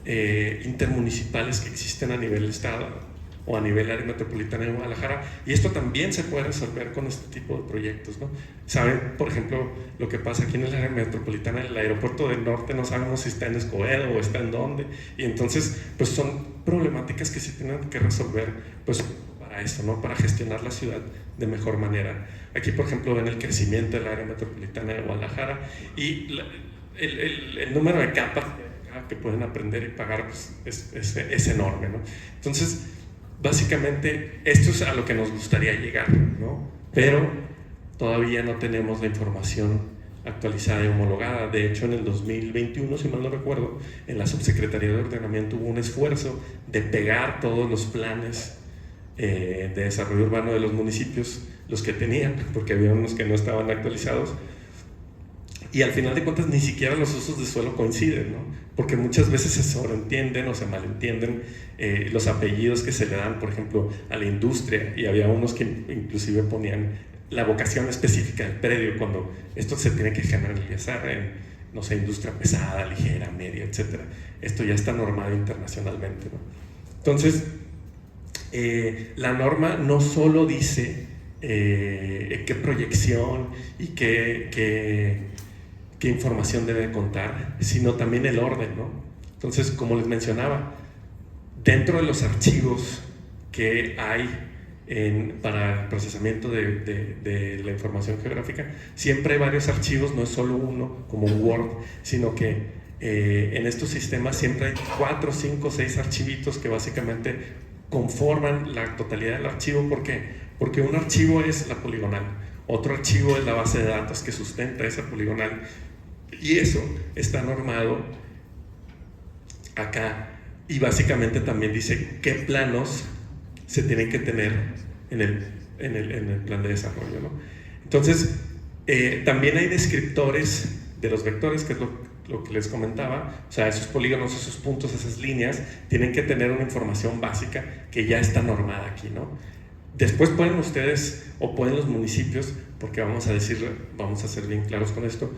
intermunicipales que existen a nivel estado o a nivel área metropolitana de Guadalajara, y esto también se puede resolver con este tipo de proyectos, ¿no? Saben, por ejemplo, lo que pasa aquí en el área metropolitana, el aeropuerto del norte, no sabemos si está en Escobedo o está en dónde, y entonces pues son problemáticas que se tienen que resolver pues para esto, ¿no? Para gestionar la ciudad de mejor manera. Aquí, por ejemplo, ven el crecimiento del área metropolitana de Guadalajara y el número de capas que pueden aprender y pagar pues, es enorme, ¿no? Entonces, básicamente, esto es a lo que nos gustaría llegar, ¿no? Pero todavía no tenemos la información actualizada y homologada. De hecho, en el 2021, si mal no recuerdo, en la Subsecretaría de Ordenamiento hubo un esfuerzo de pegar todos los planes de desarrollo urbano de los municipios, los que tenían, porque había unos que no estaban actualizados, y al final de cuentas ni siquiera los usos de suelo coinciden, ¿no? Porque muchas veces se sobreentienden o se malentienden los apellidos que se le dan, por ejemplo, a la industria, y había unos que inclusive ponían la vocación específica del predio, cuando esto se tiene que generalizar en, no sé, industria pesada, ligera, media, etc. Esto ya está normado internacionalmente, ¿no? Entonces, la norma no solo dice qué proyección y qué información debe contar, sino también el orden, ¿no? Entonces, como les mencionaba, dentro de los archivos que hay para el procesamiento de la información geográfica, siempre hay varios archivos, no es solo uno como un Word, sino que en estos sistemas siempre hay 4, 5, 6 archivitos que básicamente conforman la totalidad del archivo. ¿Por qué? Porque un archivo es la poligonal, otro archivo es la base de datos que sustenta esa poligonal, y eso está normado acá, y básicamente también dice qué planos se tienen que tener en el plan de desarrollo, ¿no? Entonces, también hay descriptores de los vectores, que es lo que les comentaba. O sea, esos polígonos, esos puntos, esas líneas tienen que tener una información básica que ya está normada aquí, ¿no? Después pueden ustedes, o pueden los municipios, porque vamos a ser bien claros con esto,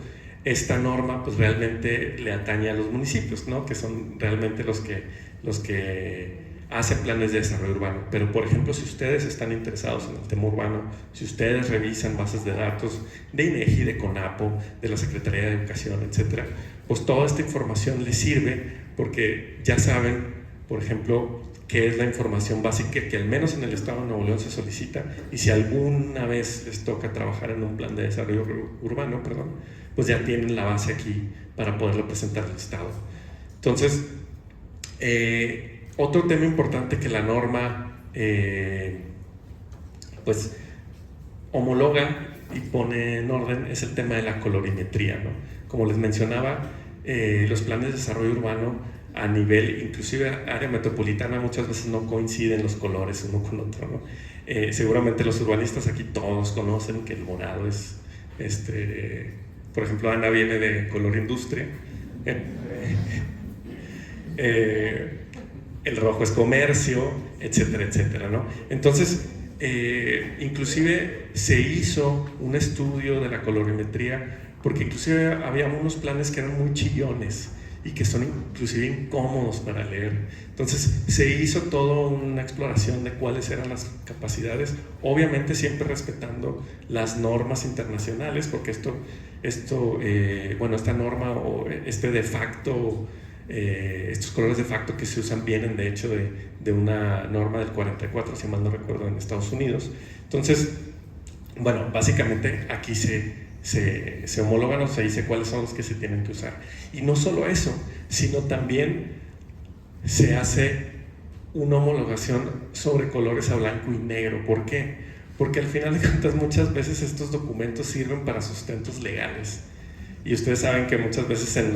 esta norma pues realmente le atañe a los municipios, ¿no? Que son realmente los que hacen planes de desarrollo urbano. Pero, por ejemplo, si ustedes están interesados en el tema urbano, si ustedes revisan bases de datos de INEGI, de CONAPO, de la Secretaría de Educación, etc., pues toda esta información les sirve, porque ya saben, por ejemplo, qué es la información básica que al menos en el estado de Nuevo León se solicita, y si alguna vez les toca trabajar en un plan de desarrollo urbano, pues ya tienen la base aquí para poderlo presentar al estado. Entonces, otro tema importante que la norma pues homologa y pone en orden es el tema de la colorimetría, ¿no? Como les mencionaba, los planes de desarrollo urbano a nivel, inclusive área metropolitana, muchas veces no coinciden los colores uno con otro, ¿no? Seguramente los urbanistas aquí todos conocen que el morado es, por ejemplo, Ana viene de color industria, el rojo es comercio, etcétera, etcétera, ¿no? Entonces, inclusive se hizo un estudio de la colorimetría, porque inclusive había unos planes que eran muy chillones y que son inclusive incómodos para leer. Entonces se hizo toda una exploración de cuáles eran las capacidades, obviamente siempre respetando las normas internacionales, porque esta norma o de facto, estos colores de facto que se usan vienen de hecho de una norma del 44, si mal no recuerdo, en Estados Unidos. Entonces, bueno, básicamente aquí se homologan, o se dice cuáles son los que se tienen que usar. Y no solo eso, sino también se hace una homologación sobre colores a blanco y negro. ¿Por qué? Porque al final de cuentas muchas veces estos documentos sirven para sustentos legales, y ustedes saben que muchas veces en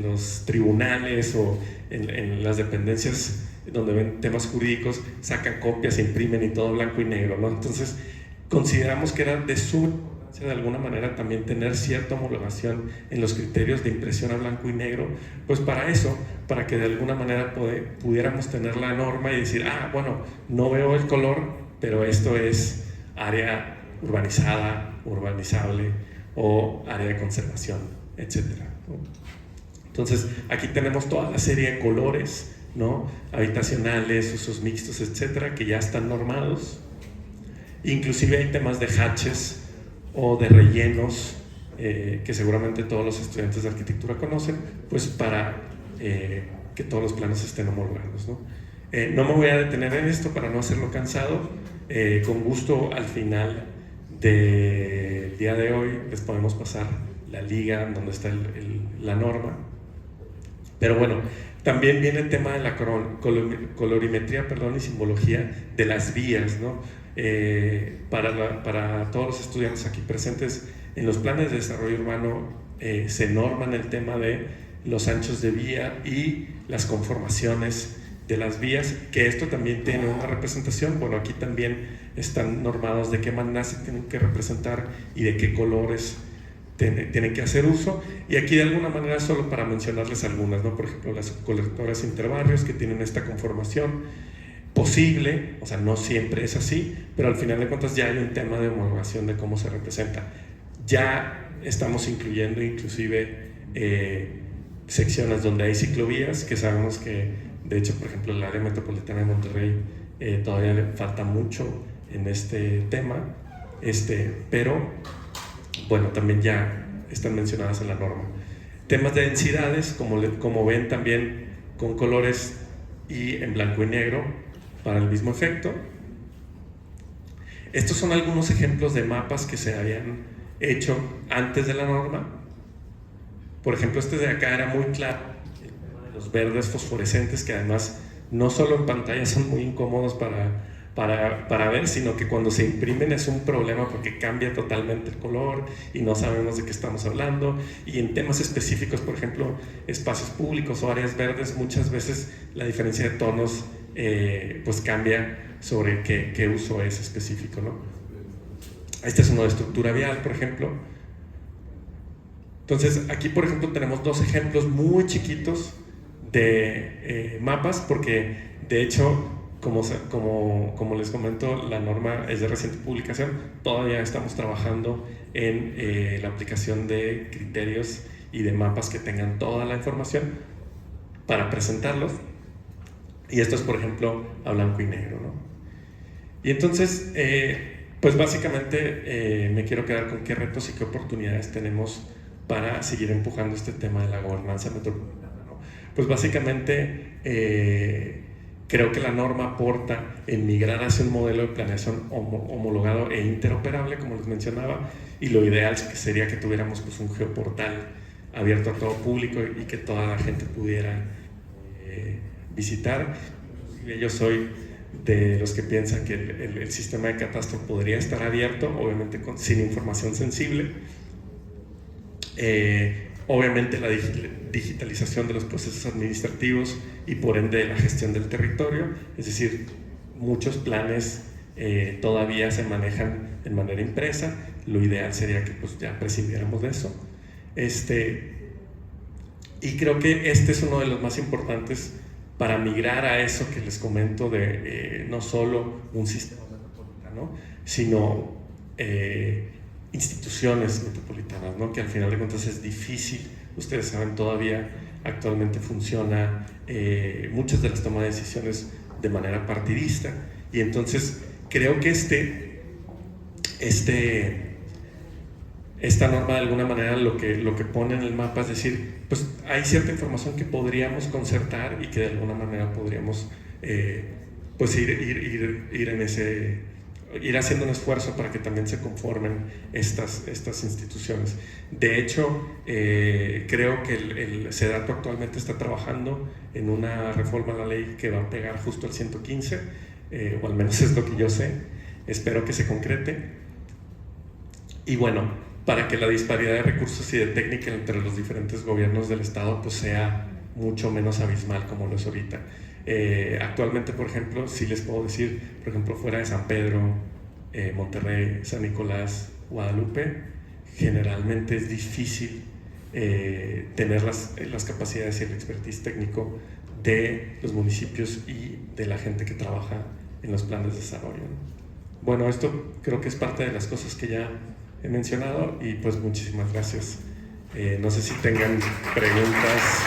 los tribunales o en las dependencias donde ven temas jurídicos sacan copias, se imprimen y todo blanco y negro, ¿no? Entonces consideramos que era de alguna manera también tener cierta homologación en los criterios de impresión a blanco y negro, pues para que de alguna manera pudiéramos tener la norma y decir, bueno, no veo el color, pero esto es área urbanizada, urbanizable o área de conservación, etcétera, ¿no? Entonces aquí tenemos toda la serie de colores, ¿no? Habitacionales, usos mixtos, etcétera, que ya están normados. Inclusive hay temas de hatches o de rellenos que seguramente todos los estudiantes de arquitectura conocen, pues para que todos los planos estén homologados, ¿no? No me voy a detener en esto para no hacerlo cansado. Con gusto al final del día de hoy les podemos pasar la liga donde está la norma. Pero bueno, también viene el tema de la colorimetría, y simbología de las vías, ¿no? Para todos los estudiantes aquí presentes, en los planes de desarrollo urbano se norman el tema de los anchos de vía y las conformaciones de las vías, que esto también tiene una representación. Bueno, aquí también están normados de qué manera se tienen que representar y de qué colores tienen que hacer uso. Y aquí de alguna manera solo para mencionarles algunas, ¿no? Por ejemplo, las colectoras interbarrios que tienen esta conformación. posible, o sea, no siempre es así, pero al final de cuentas ya hay un tema de homologación de cómo se representa. Ya estamos incluyendo inclusive secciones donde hay ciclovías, que sabemos que, de hecho, por ejemplo, el área metropolitana de Monterrey todavía le falta mucho en este tema, pero bueno, también ya están mencionadas en la norma. Temas de densidades, como ven también con colores y en blanco y negro para el mismo efecto. Estos son algunos ejemplos de mapas que se habían hecho antes de la norma. Por ejemplo, este de acá era muy claro, los verdes fosforescentes, que además no solo en pantalla son muy incómodos para ver, sino que cuando se imprimen es un problema porque cambia totalmente el color y no sabemos de qué estamos hablando. Y en temas específicos, por ejemplo, espacios públicos o áreas verdes, muchas veces la diferencia de tonos pues cambia sobre qué uso es específico, ¿no? Este es uno de estructura vial, por ejemplo. Entonces, aquí, por ejemplo, tenemos dos ejemplos muy chiquitos de mapas, porque de hecho, como les comento, la norma es de reciente publicación. Todavía estamos trabajando en la aplicación de criterios y de mapas que tengan toda la información para presentarlos. Y esto es, por ejemplo, a blanco y negro, ¿no? Y entonces, pues básicamente me quiero quedar con qué retos y qué oportunidades tenemos para seguir empujando este tema de la gobernanza metropolitana, ¿no? Pues básicamente creo que la norma aporta en migrar hacia un modelo de planeación homologado e interoperable, como les mencionaba, y lo ideal sería que tuviéramos pues un geoportal abierto a todo público y que toda la gente pudiera visitar. Yo soy de los que piensan que el sistema de catastro podría estar abierto, obviamente sin información sensible. Obviamente la digitalización de los procesos administrativos y por ende la gestión del territorio, es decir, muchos planes todavía se manejan de manera impresa. Lo ideal sería que pues ya prescindiéramos de eso. Y creo que este es uno de los más importantes para migrar a eso que les comento de no solo un sistema metropolitano, sino instituciones metropolitanas, ¿no? Que al final de cuentas es difícil. Ustedes saben, todavía actualmente funciona muchas de las tomas de decisiones de manera partidista, y entonces creo que esta norma de alguna manera lo que pone en el mapa es decir, pues hay cierta información que podríamos concertar y que de alguna manera podríamos pues ir haciendo un esfuerzo para que también se conformen estas instituciones. De hecho, creo que el SEDATU actualmente está trabajando en una reforma a la ley que va a pegar justo al 115, o al menos es lo que yo sé. Espero que se concrete. Y bueno, para que la disparidad de recursos y de técnica entre los diferentes gobiernos del estado pues sea mucho menos abismal como lo es ahorita. Actualmente, por ejemplo, sí les puedo decir, por ejemplo, fuera de San Pedro, Monterrey, San Nicolás, Guadalupe, generalmente es difícil tener las capacidades y el expertise técnico de los municipios y de la gente que trabaja en los planes de desarrollo, ¿no? Bueno, esto creo que es parte de las cosas que ya he mencionado y pues muchísimas gracias. No sé si tengan preguntas.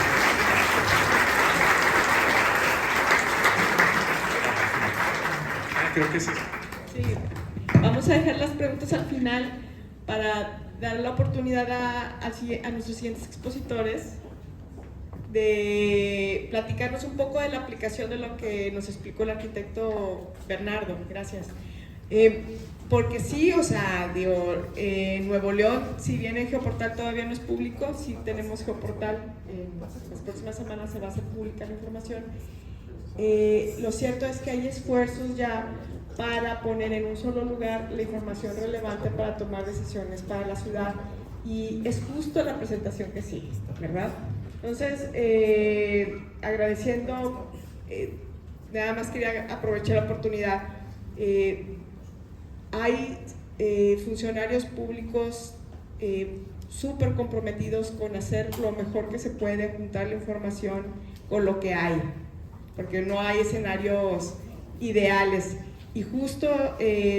Creo que sí. Sí, vamos a dejar las preguntas al final para dar la oportunidad a nuestros siguientes expositores de platicarnos un poco de la aplicación de lo que nos explicó el arquitecto Bernardo. Gracias. Porque sí, o sea, digo, Nuevo León, si bien el Geoportal todavía no es público, sí tenemos Geoportal, en las próximas semanas se va a hacer pública la información. Lo cierto es que hay esfuerzos ya para poner en un solo lugar la información relevante para tomar decisiones para la ciudad, y es justo la presentación que sigue, ¿verdad? Entonces, agradeciendo, nada más quería aprovechar la oportunidad. Hay funcionarios públicos súper comprometidos con hacer lo mejor que se puede, juntar la información con lo que hay, porque no hay escenarios ideales. Y justo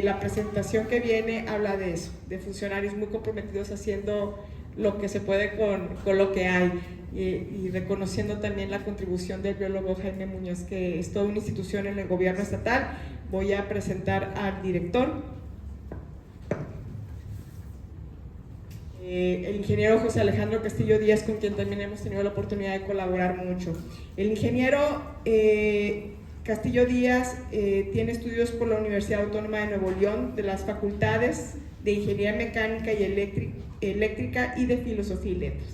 la presentación que viene habla de eso, de funcionarios muy comprometidos haciendo lo que se puede con lo que hay, y reconociendo también la contribución del biólogo Jaime Muñoz, que es toda una institución en el gobierno estatal. Voy a presentar al director, el ingeniero José Alejandro Castillo Díaz, con quien también hemos tenido la oportunidad de colaborar mucho. El ingeniero Castillo Díaz tiene estudios por la Universidad Autónoma de Nuevo León, de las facultades de Ingeniería Mecánica y Eléctrica y de Filosofía y Letras.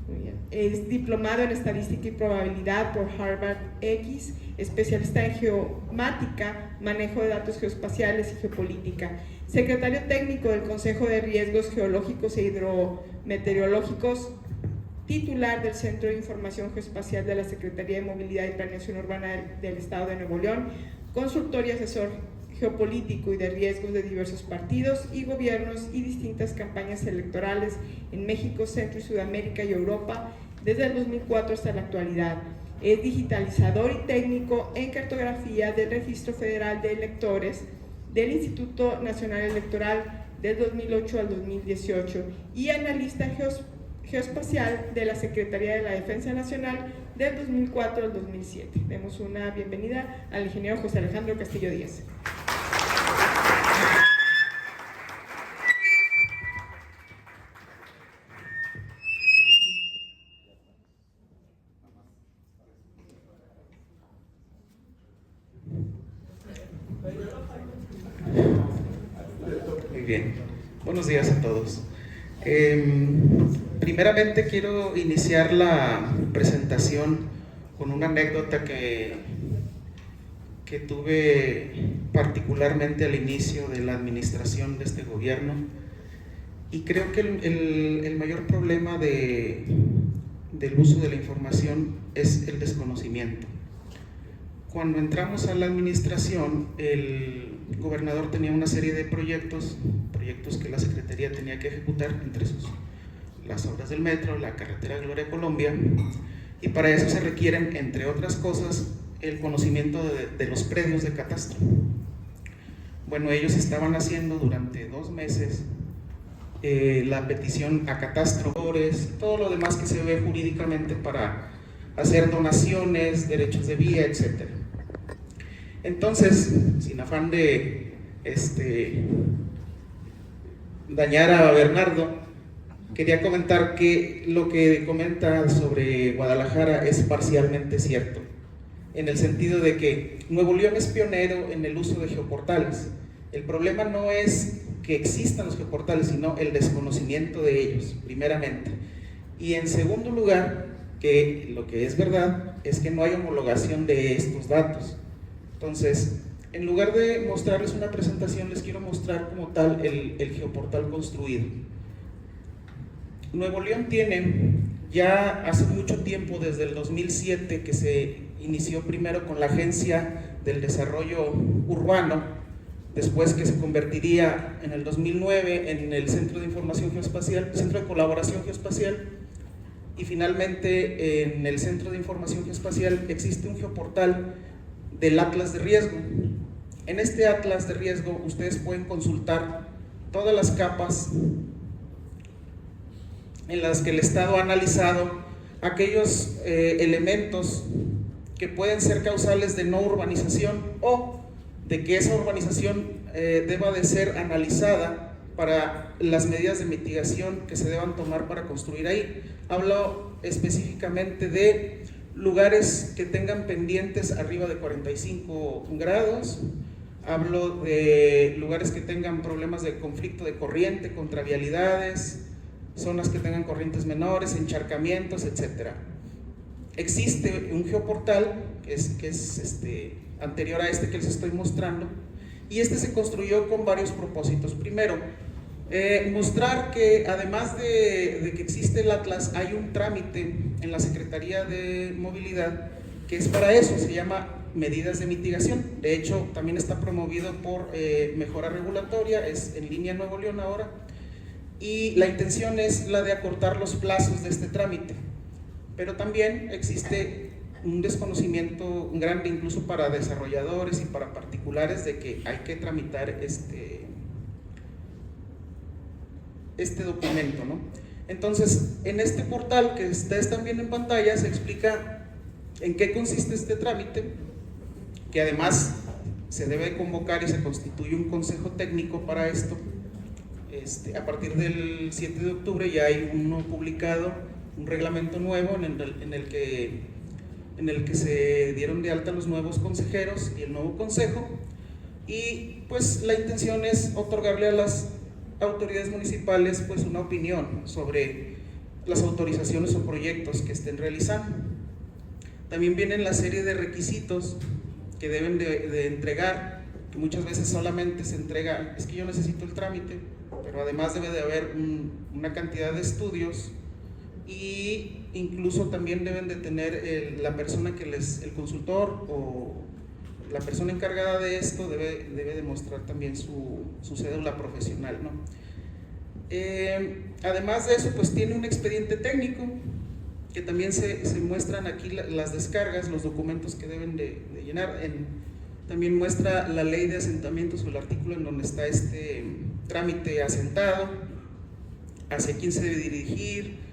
Muy bien. Es diplomado en Estadística y Probabilidad por Harvard X, especialista en geomática, manejo de datos geoespaciales y geopolítica, secretario técnico del Consejo de Riesgos Geológicos e Hidrometeorológicos, titular del Centro de Información Geoespacial de la Secretaría de Movilidad y Planeación Urbana del Estado de Nuevo León, consultor y asesor geopolítico y de riesgos de diversos partidos y gobiernos y distintas campañas electorales en México, Centro y Sudamérica y Europa desde el 2004 hasta la actualidad. Es digitalizador y técnico en cartografía del Registro Federal de Electores del Instituto Nacional Electoral del 2008 al 2018 y analista geoespacial de la Secretaría de la Defensa Nacional del 2004 al 2007. Demos una bienvenida al ingeniero José Alejandro Castillo Díaz. Muy bien, buenos días a todos. Primeramente quiero iniciar la presentación con una anécdota que tuve particularmente al inicio de la administración de este gobierno, y creo que el mayor problema del uso de la información es el desconocimiento. Cuando entramos a la administración, el gobernador tenía una serie de proyectos que la Secretaría tenía que ejecutar, entre esos las obras del metro, la carretera Gloria Colombia, y para eso se requieren, entre otras cosas, el conocimiento de los predios de catastro. Bueno, ellos estaban haciendo durante 2 meses la petición a catastro, todo lo demás que se ve jurídicamente para hacer donaciones, derechos de vía, etc. Entonces, sin afán de dañar a Bernardo, quería comentar que lo que comenta sobre Guadalajara es parcialmente cierto, en el sentido de que Nuevo León es pionero en el uso de geoportales. El problema no es que existan los geoportales, sino el desconocimiento de ellos, primeramente. Y en segundo lugar, que lo que es verdad es que no hay homologación de estos datos. Entonces, en lugar de mostrarles una presentación, les quiero mostrar como tal el geoportal construido. Nuevo León tiene ya hace mucho tiempo, desde el 2007, que se inició primero con la Agencia del Desarrollo Urbano, después que se convertiría en el 2009 en el Centro de Información Geoespacial, Centro de Colaboración Geoespacial, y finalmente en el Centro de Información Geoespacial existe un geoportal del Atlas de Riesgo. En este Atlas de Riesgo ustedes pueden consultar todas las capas en las que el Estado ha analizado aquellos elementos que pueden ser causales de no urbanización o de que esa urbanización deba de ser analizada para las medidas de mitigación que se deban tomar para construir ahí. Hablo específicamente de lugares que tengan pendientes arriba de 45 grados, hablo de lugares que tengan problemas de conflicto de corriente, contravialidades, zonas que tengan corrientes menores, encharcamientos, etc. Existe un geoportal que es anterior a este que les estoy mostrando, y este se construyó con varios propósitos. Primero, mostrar que además de que existe el Atlas, hay un trámite en la Secretaría de Movilidad que es para eso, se llama medidas de mitigación. De hecho, también está promovido por Mejora Regulatoria, es en línea Nuevo León ahora, y la intención es la de acortar los plazos de este trámite. Pero también existe un desconocimiento grande incluso para desarrolladores y para particulares de que hay que tramitar este documento, ¿no? Entonces, en este portal que ustedes están viendo en pantalla se explica en qué consiste este trámite, que además se debe convocar y se constituye un consejo técnico para esto. A partir del 7 de octubre ya hay uno publicado, un reglamento nuevo en el que se dieron de alta los nuevos consejeros y el nuevo consejo, y pues la intención es otorgarle a las autoridades municipales pues una opinión sobre las autorizaciones o proyectos que estén realizando. También vienen la serie de requisitos que deben de entregar, que muchas veces solamente se entrega, es que yo necesito el trámite, pero además debe de haber una cantidad de estudios, y incluso también deben de tener la persona el consultor o la persona encargada de esto debe demostrar también su cédula profesional, ¿no? Además de eso, pues tiene un expediente técnico que también se muestran aquí las descargas, los documentos que deben de llenar. También muestra la ley de asentamientos o el artículo en donde está este trámite asentado, hacia quién se debe dirigir,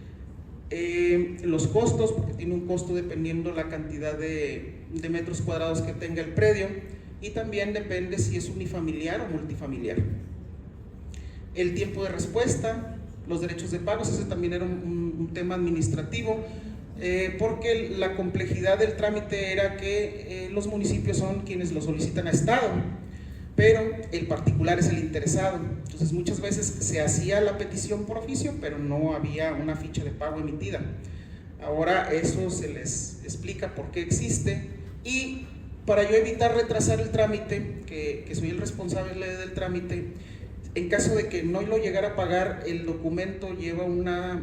los costos, porque tiene un costo dependiendo la cantidad de metros cuadrados que tenga el predio, y también depende si es unifamiliar o multifamiliar. El tiempo de respuesta, los derechos de pagos, ese también era un tema administrativo, porque la complejidad del trámite era que los municipios son quienes lo solicitan a Estado, pero el particular es el interesado. Entonces muchas veces se hacía la petición por oficio, pero no había una ficha de pago emitida. Ahora eso se les explica por qué existe, y para yo evitar retrasar el trámite, que soy el responsable del trámite, en caso de que no lo llegara a pagar, el documento lleva una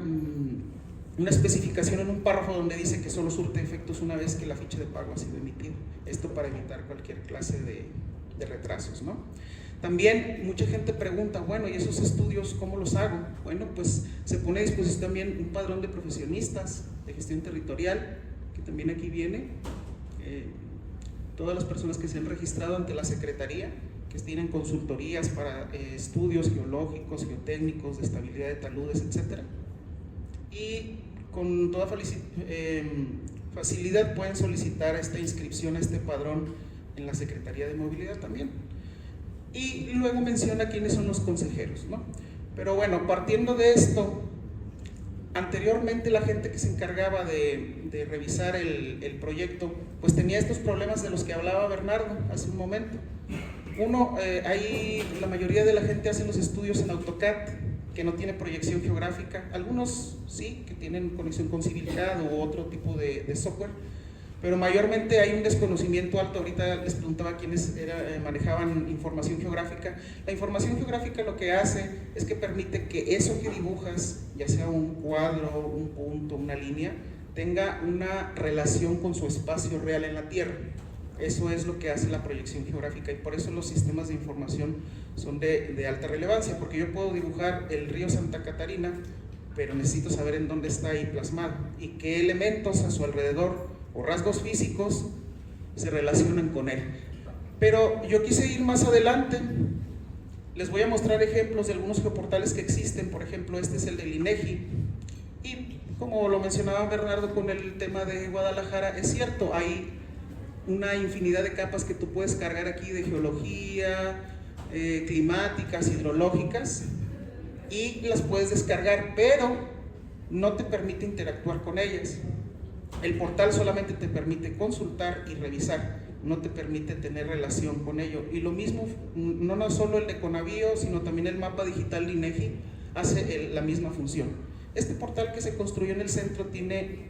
especificación en un párrafo donde dice que solo surte efectos una vez que la ficha de pago ha sido emitida. Esto para evitar cualquier clase de retrasos, ¿no? También mucha gente pregunta, bueno, ¿y esos estudios cómo los hago? Bueno, pues se pone a disposición también un padrón de profesionistas de gestión territorial, que también aquí viene, todas las personas que se han registrado ante la Secretaría, que tienen consultorías para estudios geológicos, geotécnicos, de estabilidad de taludes, etc. Y con toda facilidad pueden solicitar esta inscripción a este padrón en la Secretaría de Movilidad también. Y luego menciona quiénes son los consejeros, ¿no? Pero bueno, partiendo de esto, anteriormente la gente que se encargaba de revisar el proyecto, pues tenía estos problemas de los que hablaba Bernardo hace un momento. Uno, ahí la mayoría de la gente hace los estudios en AutoCAD, que no tiene proyección geográfica. Algunos sí, que tienen conexión con CivilCAD u otro tipo de software, pero mayormente hay un desconocimiento alto. Ahorita les preguntaba quiénes manejaban información geográfica. La información geográfica lo que hace es que permite que eso que dibujas, ya sea un cuadro, un punto, una línea, tenga una relación con su espacio real en la Tierra. Eso es lo que hace la proyección geográfica, y por eso los sistemas de información son de alta relevancia, porque yo puedo dibujar el río Santa Catarina, pero necesito saber en dónde está ahí plasmado y qué elementos a su alrededor o rasgos físicos se relacionan con él. Pero yo quise ir más adelante. Les voy a mostrar ejemplos de algunos geoportales que existen. Por ejemplo, este es el del INEGI, y como lo mencionaba Bernardo con el tema de Guadalajara, es cierto, hay una infinidad de capas que tú puedes cargar aquí de geología, climáticas, hidrológicas, y las puedes descargar, pero no te permite interactuar con ellas. El portal solamente te permite consultar y revisar, no te permite tener relación con ello. Y lo mismo, no solo el de Conavío, sino también el mapa digital de INEGI hace la misma función. Este portal que se construyó en el centro tiene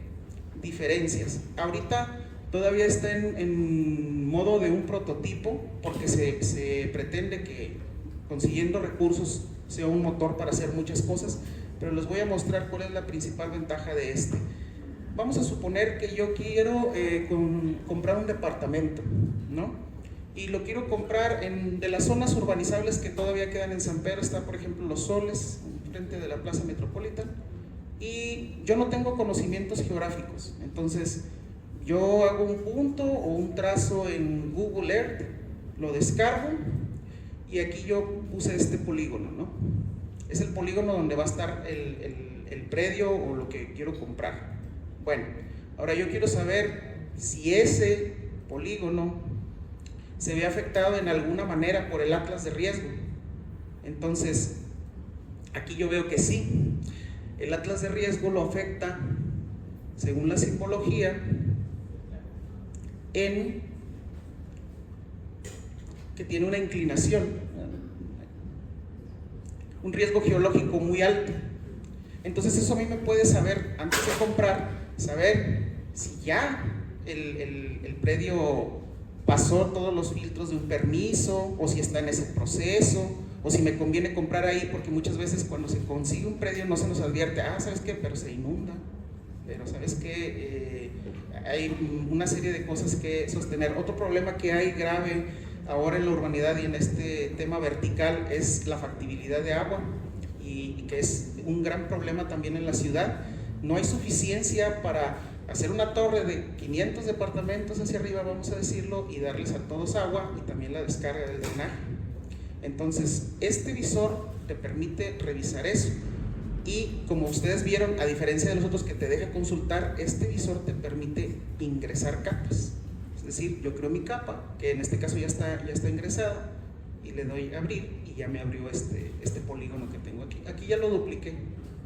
diferencias. Ahorita todavía está en modo de un prototipo, porque se pretende que consiguiendo recursos sea un motor para hacer muchas cosas, pero les voy a mostrar cuál es la principal ventaja de este. Vamos a suponer que yo quiero comprar un departamento, ¿no? Y lo quiero comprar de las zonas urbanizables que todavía quedan en San Pedro. Está, por ejemplo, Los Soles, frente de la Plaza Metropolitana, y yo no tengo conocimientos geográficos. Entonces Yo hago un punto o un trazo en Google Earth, lo descargo y aquí yo puse este polígono, ¿no? Es el polígono donde va a estar el predio o lo que quiero comprar. Bueno, ahora yo quiero saber si ese polígono se ve afectado en alguna manera por el atlas de riesgo. Entonces, aquí yo veo que sí. El atlas de riesgo lo afecta, según la simbología, en que tiene una inclinación, un riesgo geológico muy alto. Entonces eso a mí me puede saber, antes de comprar, saber si ya el predio pasó todos los filtros de un permiso, o si está en ese proceso, o si me conviene comprar ahí, porque muchas veces cuando se consigue un predio no se nos advierte, ¿sabes qué? Pero se inunda, pero ¿sabes qué? Hay una serie de cosas que sostener. Otro problema que hay grave ahora en la urbanidad y en este tema vertical es la factibilidad de agua, y que es un gran problema también en la ciudad. No hay suficiencia para hacer una torre de 500 departamentos hacia arriba, vamos a decirlo, y darles a todos agua y también la descarga del drenaje. Entonces, este visor te permite revisar eso. Y como ustedes vieron, a diferencia de los otros que te deja consultar, este visor te permite ingresar capas. Es decir, yo creo mi capa, que en este caso ya está ingresada, y le doy a abrir y ya me abrió este polígono que tengo aquí. Aquí ya lo dupliqué.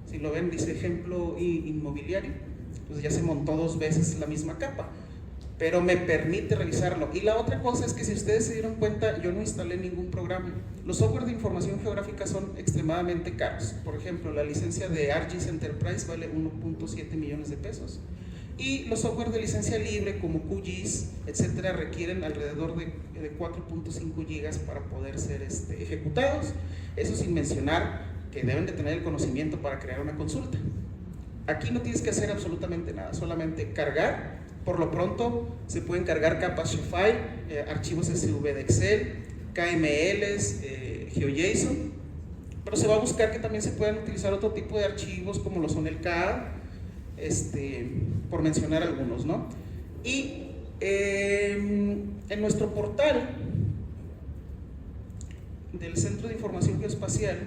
Si lo ven, dice ejemplo inmobiliario. Entonces ya se montó 2 veces la misma capa, pero me permite revisarlo. Y la otra cosa es que, si ustedes se dieron cuenta, yo no instalé ningún programa. Los software de información geográfica son extremadamente caros. Por ejemplo, la licencia de ArcGIS Enterprise vale 1.7 millones de pesos. Y los software de licencia libre como QGIS, etcétera, requieren alrededor de 4.5 gigas para poder ser ejecutados. Eso sin mencionar que deben de tener el conocimiento para crear una consulta. Aquí no tienes que hacer absolutamente nada, solamente cargar. Por lo pronto se pueden cargar capas Shapefile, archivos SV de Excel, KMLs, GeoJSON, pero se va a buscar que también se puedan utilizar otro tipo de archivos como lo son el CAD, por mencionar algunos, ¿no? Y en nuestro portal del Centro de Información Geoespacial,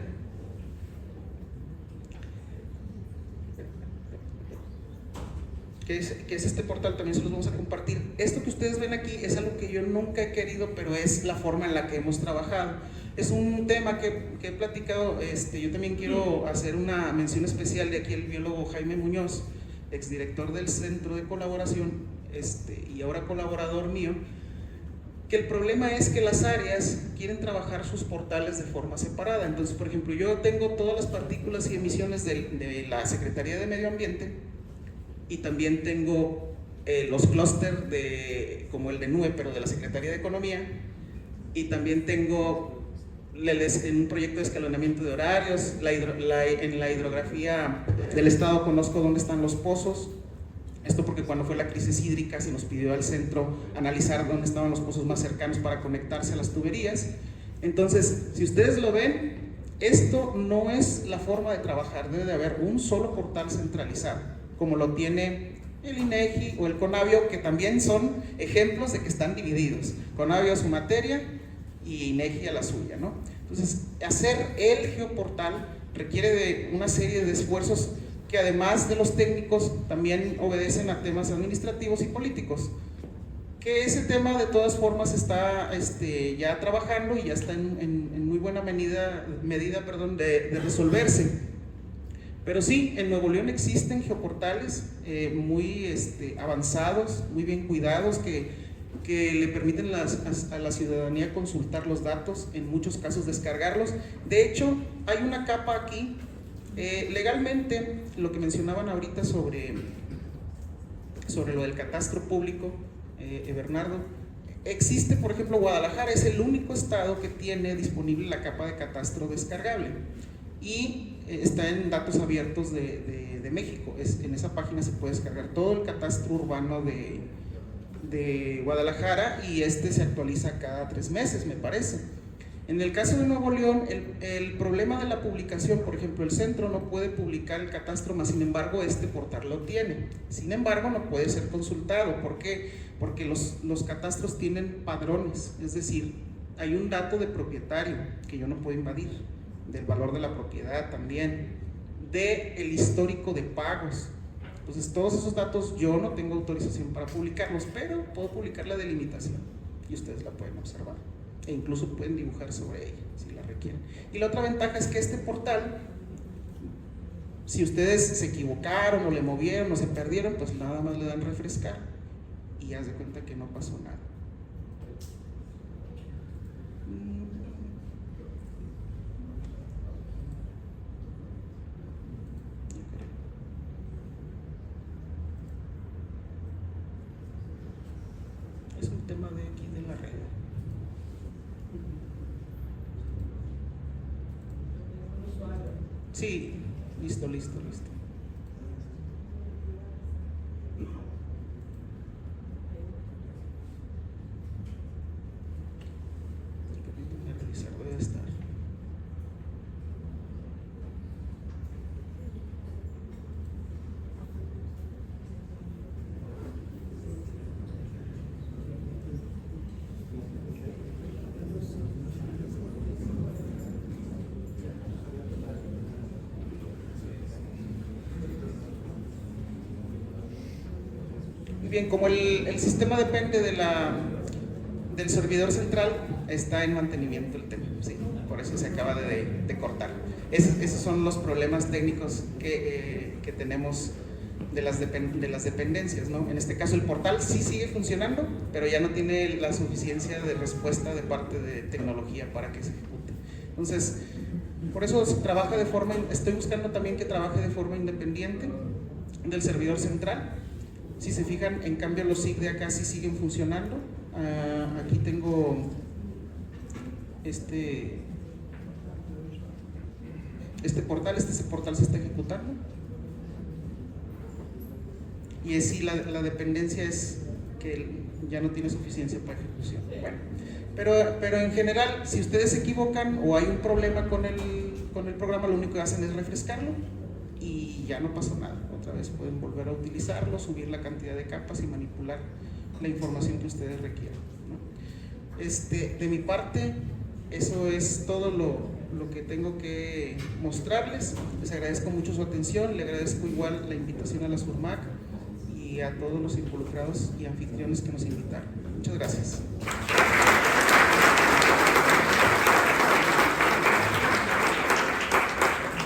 que es este portal, también se los vamos a compartir. Esto que ustedes ven aquí es algo que yo nunca he querido, pero es la forma en la que hemos trabajado. Es un tema que he platicado. Yo también quiero hacer una mención especial de aquí el biólogo Jaime Muñoz, exdirector del Centro de Colaboración, y ahora colaborador mío, que el problema es que las áreas quieren trabajar sus portales de forma separada. Entonces, por ejemplo, yo tengo todas las partículas y emisiones de la Secretaría de Medio Ambiente, y también tengo los clústeres como el de nube, pero de la Secretaría de Economía, y también tengo en un proyecto de escalonamiento de horarios. En la hidrografía del estado conozco dónde están los pozos. Esto porque cuando fue la crisis hídrica se nos pidió al centro analizar dónde estaban los pozos más cercanos para conectarse a las tuberías. Entonces, si ustedes lo ven, esto no es la forma de trabajar. Debe de haber un solo portal centralizado, como lo tiene el INEGI o el CONAVIO, que también son ejemplos de que están divididos. CONAVIO a su materia y INEGI a la suya, ¿no? Entonces, hacer el geoportal requiere de una serie de esfuerzos que, además de los técnicos, también obedecen a temas administrativos y políticos, que ese tema de todas formas está ya trabajando y ya está en muy buena medida de resolverse. Pero sí, en Nuevo León existen geoportales muy avanzados, muy bien cuidados, que le permiten a la ciudadanía consultar los datos, en muchos casos descargarlos. De hecho, hay una capa aquí, legalmente, lo que mencionaban ahorita sobre lo del catastro público, Bernardo, existe, por ejemplo, Guadalajara es el único estado que tiene disponible la capa de catastro descargable, y está en datos abiertos de México. En esa página se puede descargar todo el catastro urbano de Guadalajara, y se actualiza cada 3 meses, me parece. En el caso de Nuevo León, el problema de la publicación, por ejemplo, el centro no puede publicar el catastro, mas sin embargo este portal lo tiene. Sin embargo, no puede ser consultado. ¿Por qué? Porque los catastros tienen padrones, es decir, hay un dato de propietario que yo no puedo invadir, del valor de la propiedad también, del histórico de pagos. Entonces, todos esos datos yo no tengo autorización para publicarlos, pero puedo publicar la delimitación y ustedes la pueden observar. E incluso pueden dibujar sobre ella si la requieren. Y la otra ventaja es que este portal, si ustedes se equivocaron o le movieron o se perdieron, pues nada más le dan refrescar y haz de cuenta que no pasó nada. Es un tema de aquí de la red. Sí, listo. Permítanme revisar, debe estar. Bien, como el sistema depende del servidor central, está en mantenimiento el tema, ¿sí? Por eso se acaba de cortar. Esos son los problemas técnicos que tenemos de las dependencias, ¿no? En este caso el portal sí sigue funcionando, pero ya no tiene la suficiencia de respuesta de parte de tecnología para que se ejecute. Entonces, por eso estoy buscando también que trabaje de forma independiente del servidor central. Si se fijan, en cambio los SIG de acá sí siguen funcionando. Aquí tengo este portal se está ejecutando. Y es sí, la dependencia es que ya no tiene suficiencia para ejecución. Bueno, pero en general, si ustedes se equivocan o hay un problema con el programa, lo único que hacen es refrescarlo y ya no pasó nada. Otra vez pueden volver a utilizarlo, subir la cantidad de capas y manipular la información que ustedes requieran, ¿no? De mi parte, eso es todo lo que tengo que mostrarles. Les agradezco mucho su atención, le agradezco igual la invitación a la SURMAC y a todos los involucrados y anfitriones que nos invitaron. Muchas gracias.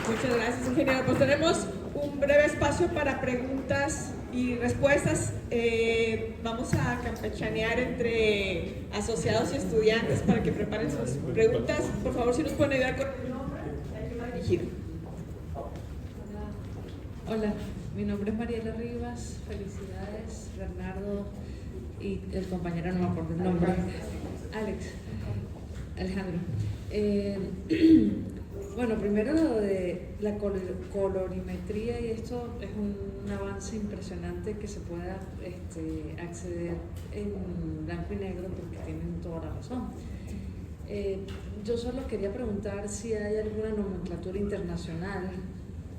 Muchas gracias, ingeniero. Pues tenemos un breve espacio para preguntas y respuestas. Vamos a campechanear entre asociados y estudiantes para que preparen sus preguntas. Por favor, si nos pueden ayudar con el nombre, a quién va dirigido. Hola, mi nombre es Mariela Rivas. Felicidades, Bernardo y el compañero, no me acuerdo el nombre, Alejandro. Bueno, primero lo de la colorimetría, y esto es un avance impresionante que se pueda acceder en blanco y negro, porque tienen toda la razón. Yo solo quería preguntar si hay alguna nomenclatura internacional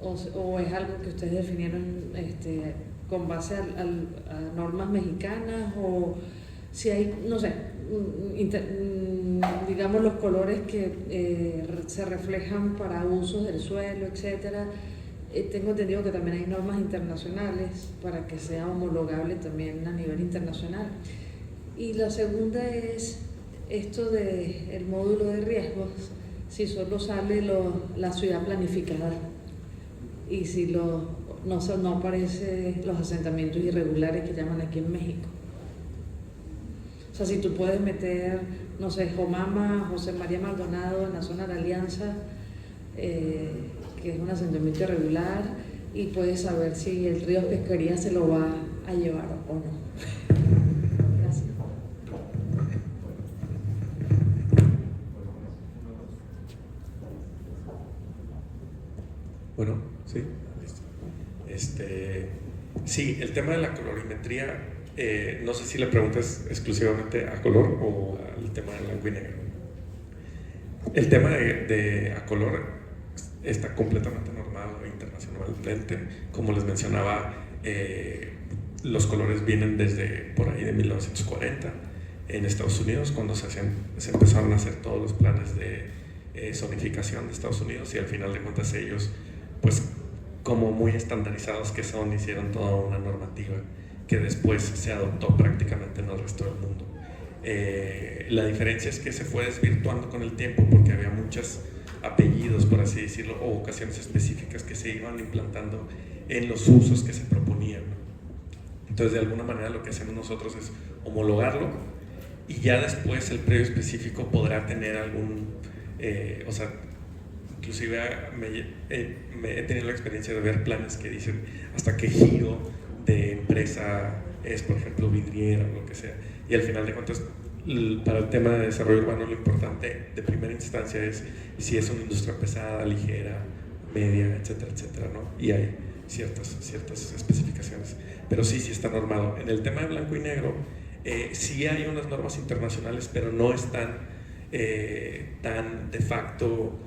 o es algo que ustedes definieron con base a normas mexicanas, o si hay, no sé, digamos los colores que se reflejan para usos del suelo, etcétera. Tengo entendido que también hay normas internacionales para que sea homologable también a nivel internacional. Y la segunda es esto del módulo de riesgos, si solo sale la ciudad planificada y si no aparece los asentamientos irregulares que llaman aquí en México. O sea, si tú puedes meter, no sé, Jomama, José María Maldonado en la zona de la Alianza, que es un asentamiento irregular, y puedes saber si el río Pesquería se lo va a llevar o no. Gracias. Bueno, sí, listo. Sí, el tema de la colorimetría, no sé si la pregunta es exclusivamente a color o al tema de blanco y negro. El tema de a color está completamente normado internacionalmente. Como les mencionaba, los colores vienen desde por ahí de 1940 en Estados Unidos, cuando se empezaron a hacer todos los planes de zonificación de Estados Unidos, y al final de cuentas ellos, pues como muy estandarizados que son, hicieron toda una normativa que después se adoptó prácticamente en el resto del mundo. La diferencia es que se fue desvirtuando con el tiempo porque había muchos apellidos, por así decirlo, o ocasiones específicas que se iban implantando en los usos que se proponían. Entonces, de alguna manera lo que hacemos nosotros es homologarlo, y ya después el predio específico podrá tener algún, o sea, inclusive he tenido la experiencia de ver planes que dicen hasta qué giro de empresa es, por ejemplo, vidriera o lo que sea, y al final de cuentas para el tema de desarrollo urbano lo importante de primera instancia es si es una industria pesada, ligera, media, etcétera, etcétera, ¿no? Y hay ciertas especificaciones, pero sí está normado. En el tema de blanco y negro, sí hay unas normas internacionales, pero no están tan de facto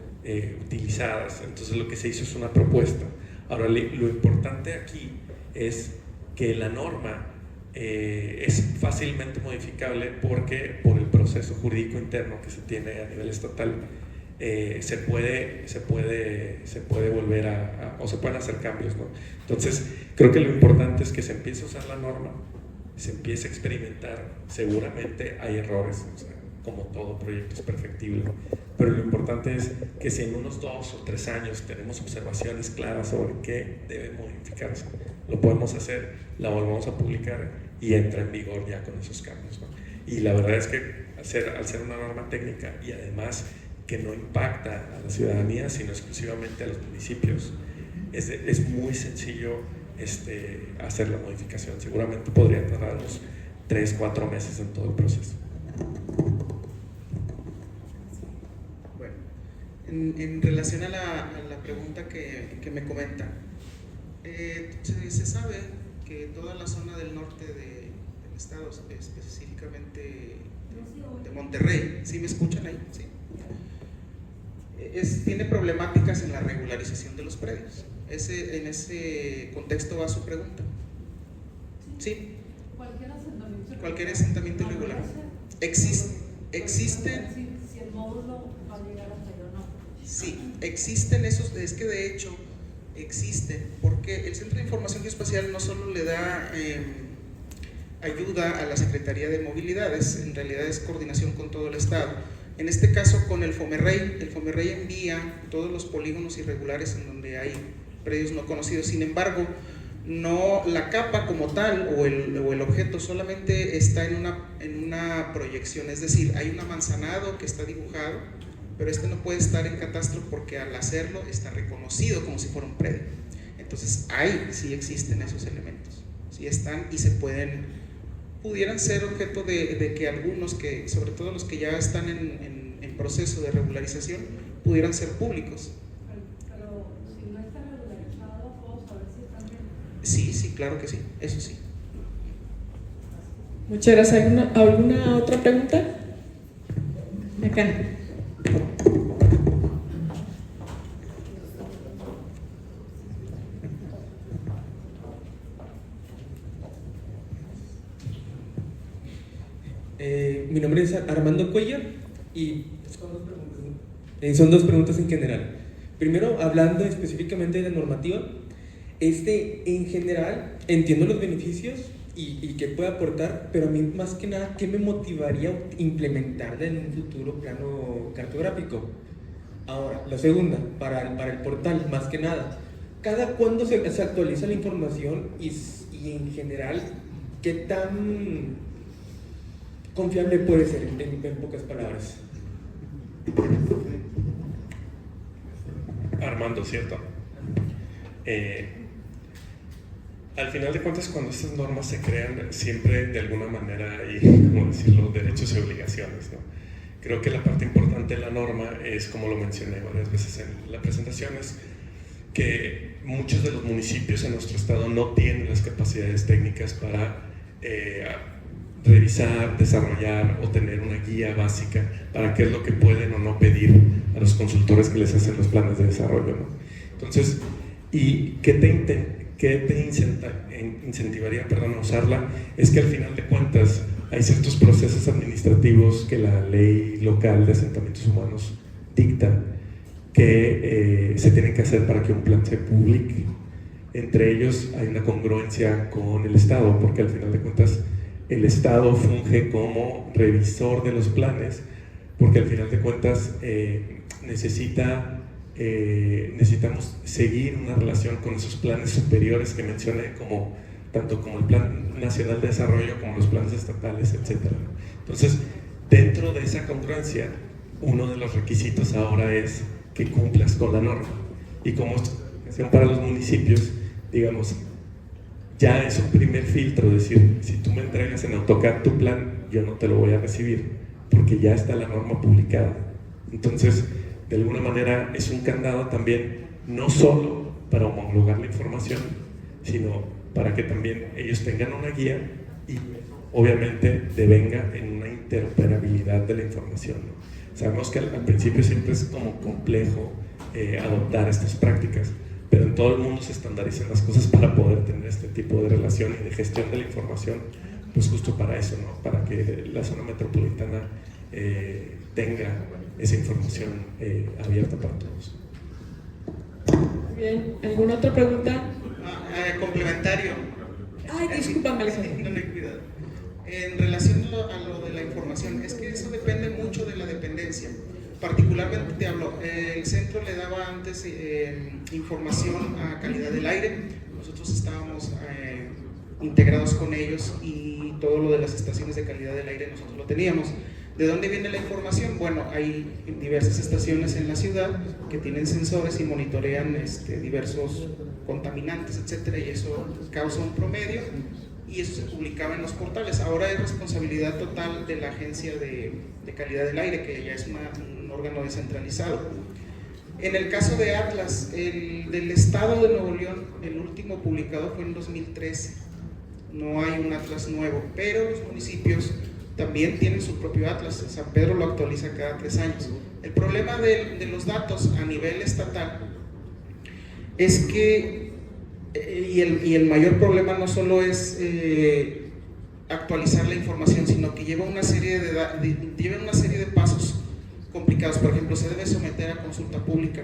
utilizadas. Entonces lo que se hizo es una propuesta. Ahora, lo importante aquí es que la norma es fácilmente modificable porque por el proceso jurídico interno que se tiene a nivel estatal se puede volver o se pueden hacer cambios, ¿no? Entonces creo que lo importante es que se empiece a usar la norma, se empiece a experimentar. Seguramente hay errores, o sea, como todo proyecto es perfectible, pero lo importante es que si en unos 2 o 3 años tenemos observaciones claras sobre qué debe modificarse, lo podemos hacer, la volvemos a publicar y entra en vigor ya con esos cambios, ¿no? Y la verdad es que al ser una norma técnica y además que no impacta a la ciudadanía sino exclusivamente a los municipios, es muy sencillo hacer la modificación. Seguramente podría tardarnos 3-4 meses en todo el proceso. Bueno, en relación a la pregunta que me comenta, se sabe que toda la zona del norte del estado, específicamente de Monterrey, ¿sí me escuchan ahí? Sí. Tiene problemáticas en la regularización de los predios. En ese contexto va su pregunta. ¿Sí? Cualquier asentamiento irregular. Existen. Si el módulo va a llegar hasta allá o no. Sí, existen esos, es que de hecho existen, porque el Centro de Información Geoespacial no solo le da ayuda a la Secretaría de Movilidad, en realidad es coordinación con todo el estado. En este caso con el FOMERREI envía todos los polígonos irregulares en donde hay predios no conocidos. Sin embargo, no la capa como tal o el objeto solamente está en una proyección, es decir, hay un amanzanado que está dibujado, pero no puede estar en catastro porque al hacerlo está reconocido como si fuera un predio. Entonces sí existen esos elementos, sí están y pudieran ser objeto de que algunos, sobre todo los que ya están en proceso de regularización, pudieran ser públicos. Pero si no está regularizado, ¿puedo saber si están bien? Sí, claro que sí, eso sí. Muchas gracias. ¿Alguna otra pregunta? Acá. Mi nombre es Armando Cuellar y son dos preguntas en general. Primero, hablando específicamente de la normativa, en general entiendo los beneficios y qué puede aportar, pero a mí más que nada, ¿qué me motivaría a implementarla en un futuro plano cartográfico? Ahora, la segunda, para el portal, más que nada, ¿cada cuándo se actualiza la información y en general, qué tan confiable puede ser, en pocas palabras? Armando, ¿cierto? Al final de cuentas, cuando estas normas se crean, siempre de alguna manera hay, como decirlo, derechos y obligaciones, ¿no? Creo que la parte importante de la norma es, como lo mencioné varias veces en la presentación, es que muchos de los municipios en nuestro estado no tienen las capacidades técnicas para revisar, desarrollar o tener una guía básica para qué es lo que pueden o no pedir a los consultores que les hacen los planes de desarrollo, ¿no? Entonces, ¿y qué te incentivaría, a usarla? Es que al final de cuentas hay ciertos procesos administrativos que la ley local de asentamientos humanos dicta que se tienen que hacer para que un plan se publique. Entre ellos hay una congruencia con el Estado, porque al final de cuentas el Estado funge como revisor de los planes, porque al final de cuentas necesitamos seguir una relación con esos planes superiores que mencioné, tanto como el Plan Nacional de Desarrollo como los planes estatales, etc. Entonces, dentro de esa congruencia, uno de los requisitos ahora es que cumplas con la norma. Y como para los municipios, digamos, ya es un primer filtro, decir, si tú me entregas en AutoCAD tu plan, yo no te lo voy a recibir, porque ya está la norma publicada. Entonces, de alguna manera es un candado también, no solo para homologar la información, sino para que también ellos tengan una guía y obviamente devenga en una interoperabilidad de la información, ¿no? Sabemos que al principio siempre es como complejo adoptar estas prácticas, pero en todo el mundo se estandarizan las cosas para poder tener este tipo de relación y de gestión de la información, pues justo para eso, ¿no? Para que la zona metropolitana tenga esa información abierta para todos. Bien, ¿alguna otra pregunta? Complementario. Ay, discúlpame, Alejandro. No, cuidado. En relación a lo de la información, es que eso depende mucho de la dependencia. Particularmente te hablo, el centro le daba antes información a calidad del aire. Nosotros estábamos integrados con ellos y todo lo de las estaciones de calidad del aire nosotros lo teníamos. ¿De dónde viene la información? Bueno, hay diversas estaciones en la ciudad que tienen sensores y monitorean diversos contaminantes, etcétera, y eso causa un promedio y eso se publicaba en los portales. Ahora es responsabilidad total de la Agencia de Calidad del Aire, que ya es un órgano descentralizado. En el caso de Atlas, el del Estado de Nuevo León, el último publicado fue en 2013. No hay un Atlas nuevo, pero los municipios también tienen su propio Atlas. San Pedro lo actualiza cada 3 años. El problema de los datos a nivel estatal es que, y el mayor problema no solo es actualizar la información, sino que lleva una serie de pasos complicados. Por ejemplo, se debe someter a consulta pública.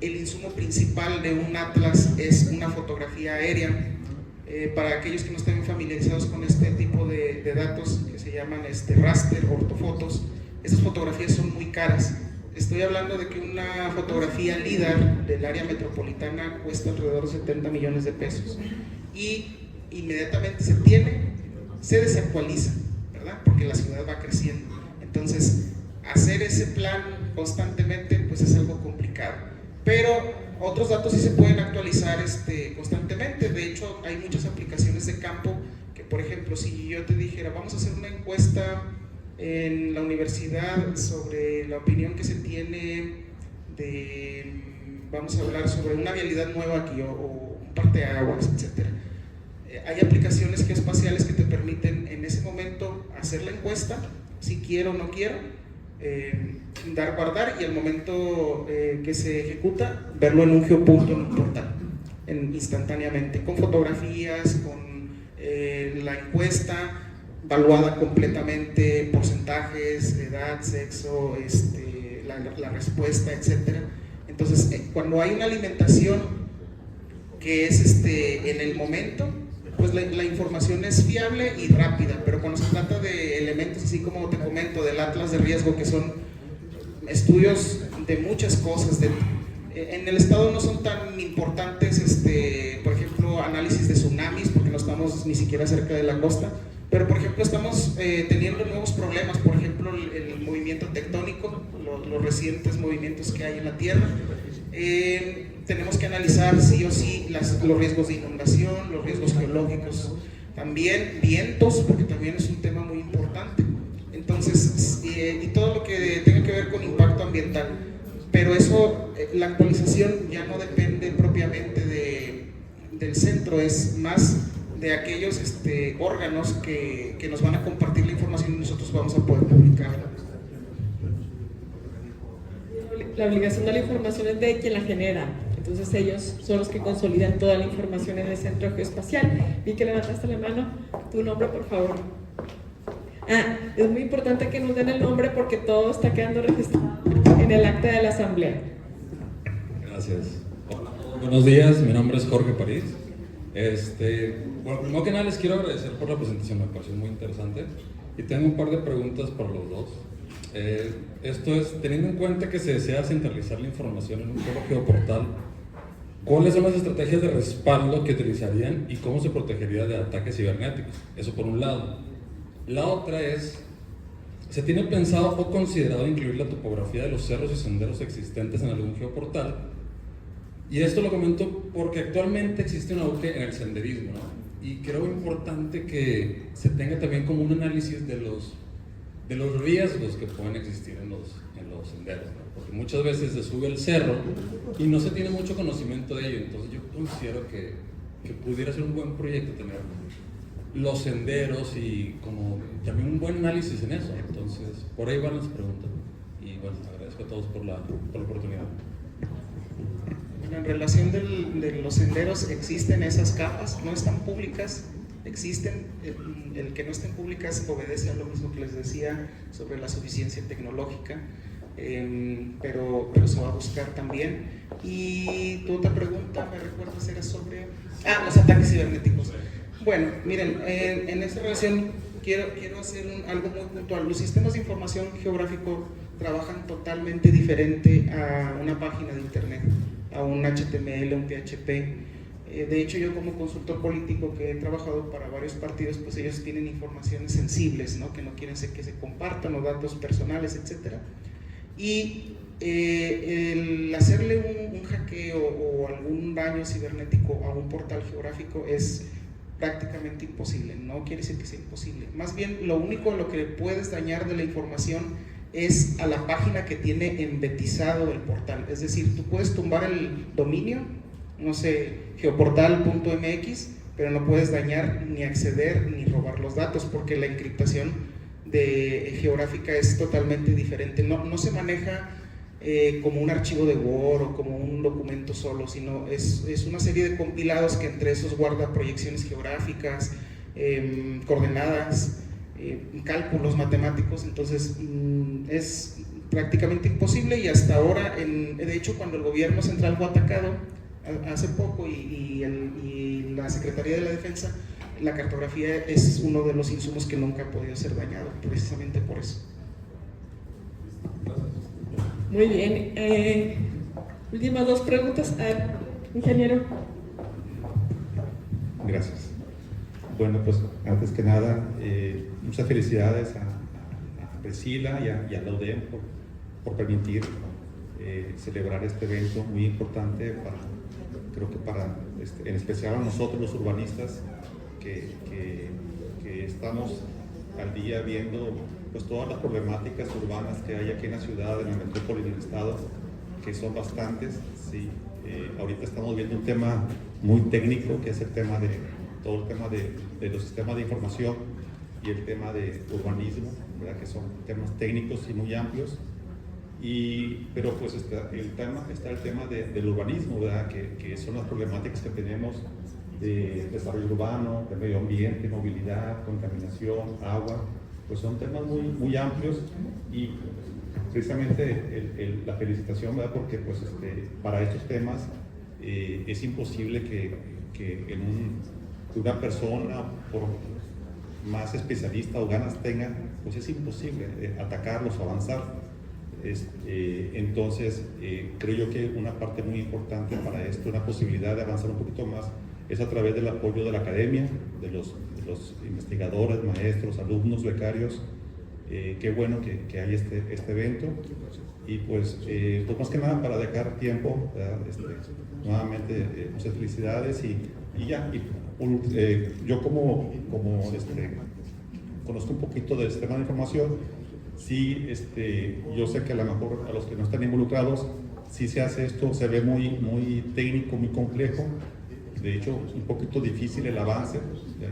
El insumo principal de un Atlas es una fotografía aérea. Para aquellos que no estén familiarizados con este tipo de datos que se llaman raster, ortofotos, estas fotografías son muy caras. Estoy hablando de que una fotografía LIDAR del área metropolitana cuesta alrededor de 70 millones de pesos y inmediatamente se desactualiza, ¿verdad? Porque la ciudad va creciendo. Entonces, hacer ese plan constantemente pues es algo complicado, pero otros datos sí se pueden actualizar constantemente. De hecho, hay muchas aplicaciones de campo que, por ejemplo, si yo te dijera, vamos a hacer una encuesta en la universidad sobre la opinión que se tiene vamos a hablar sobre una vialidad nueva aquí o un parteaguas, etc. Hay aplicaciones geoespaciales que te permiten en ese momento hacer la encuesta, si quiero o no quiero, guardar y al momento que se ejecuta, verlo en un geopunto en un portal, instantáneamente, con fotografías, con la encuesta evaluada completamente, porcentajes, edad, sexo, la respuesta, etc. Entonces, cuando hay una alimentación que es en el momento, pues la información es fiable y rápida, pero cuando se trata de elementos así como te comento del Atlas de riesgo, que son estudios de muchas cosas, en el estado no son tan importantes, por ejemplo, análisis de tsunamis, porque no estamos ni siquiera cerca de la costa, pero por ejemplo estamos teniendo nuevos problemas, por ejemplo el movimiento tectónico, los recientes movimientos que hay en la Tierra. Tenemos que analizar sí o sí los riesgos de inundación, los riesgos geológicos, también vientos, porque también es un tema muy importante. Entonces, y todo lo que tenga que ver con impacto ambiental. Pero eso, la actualización ya no depende propiamente del centro, es más de aquellos órganos que nos van a compartir la información y nosotros vamos a poder publicarla. La obligación de la información es de quien la genera, entonces ellos son los que consolidan toda la información en el centro geoespacial. Vi que levantaste la mano, tu nombre por favor. Es muy importante que nos den el nombre porque todo está quedando registrado en el acta de la asamblea. Gracias. Hola, buenos días, mi nombre es Jorge París. Bueno, primero que nada les quiero agradecer por la presentación, me pareció muy interesante y tengo un par de preguntas para los dos. Esto es, teniendo en cuenta que se desea centralizar la información en un solo geoportal, ¿cuáles son las estrategias de respaldo que utilizarían y cómo se protegería de ataques cibernéticos? Eso por un lado. La otra es, ¿se tiene pensado o considerado incluir la topografía de los cerros y senderos existentes en algún geoportal? Y esto lo comento porque actualmente existe un auge en el senderismo, ¿no? Y creo importante que se tenga también como un análisis de los riesgos que pueden existir en los senderos, ¿no? Porque muchas veces se sube el cerro y no se tiene mucho conocimiento de ello, entonces yo considero que pudiera ser un buen proyecto tener los senderos y como también un buen análisis en eso. Entonces por ahí van las preguntas y bueno, agradezco a todos por la oportunidad. En relación de los senderos, existen esas capas, no están públicas, existen. El que no estén públicas obedece a lo mismo que les decía sobre la suficiencia tecnológica, pero se va a buscar también. Y tu otra pregunta, ¿me recuerdas? Era sobre los ataques cibernéticos. Bueno, miren, en esta relación quiero hacer algo muy puntual. Los sistemas de información geográfico trabajan totalmente diferente a una página de internet, a un HTML, un PHP. De hecho, yo como consultor político que he trabajado para varios partidos, pues ellos tienen informaciones sensibles, ¿no? Que no quieren que se compartan, los datos personales, etc. Y el hacerle un hackeo o algún daño cibernético a un portal geográfico es prácticamente imposible. No quiere decir que sea imposible, más bien lo único a lo que le puedes dañar de la información es a la página que tiene embetizado el portal. Es decir, tú puedes tumbar el dominio, no sé, geoportal.mx, pero no puedes dañar ni acceder ni robar los datos porque la encriptación geográfica es totalmente diferente. No se maneja como un archivo de Word o como un documento solo, sino es una serie de compilados que entre esos guarda proyecciones geográficas, coordenadas, cálculos matemáticos. Entonces es prácticamente imposible y hasta ahora, de hecho, cuando el gobierno central fue atacado hace poco y la Secretaría de la Defensa, la cartografía es uno de los insumos que nunca ha podido ser dañado, precisamente por eso. Muy bien. Últimas dos preguntas. Ingeniero. Gracias. Bueno, pues antes que nada, muchas felicidades a Priscila y a la UDEM por permitir celebrar este evento muy importante creo que para, en especial a nosotros los urbanistas que estamos al día viendo pues todas las problemáticas urbanas que hay aquí en la ciudad, en la metrópoli, en el estado, que son bastantes. Sí. Ahorita estamos viendo un tema muy técnico, que es el tema todo el tema de los sistemas de información y el tema de urbanismo, ¿verdad? Que son temas técnicos y muy amplios. Pero pues está el tema del urbanismo, ¿verdad? Que son las problemáticas que tenemos de desarrollo urbano, de medio ambiente, movilidad, contaminación, agua. Pues son temas muy, muy amplios y precisamente la felicitación, ¿verdad? Porque pues para estos temas es imposible que una persona, por más especialista o ganas tenga, pues es imposible atacarlos o avanzar. Entonces creo yo que una parte muy importante para esto, una posibilidad de avanzar un poquito más, es a través del apoyo de la academia, de los investigadores, maestros, alumnos, becarios. Qué bueno que hay este evento y pues más que nada para dejar tiempo, nuevamente muchas felicidades y ya. Yo como conozco un poquito del sistema de información, sí, yo sé que a lo mejor a los que no están involucrados, sí se hace esto, se ve muy, muy técnico, muy complejo, de hecho, un poquito difícil el avance,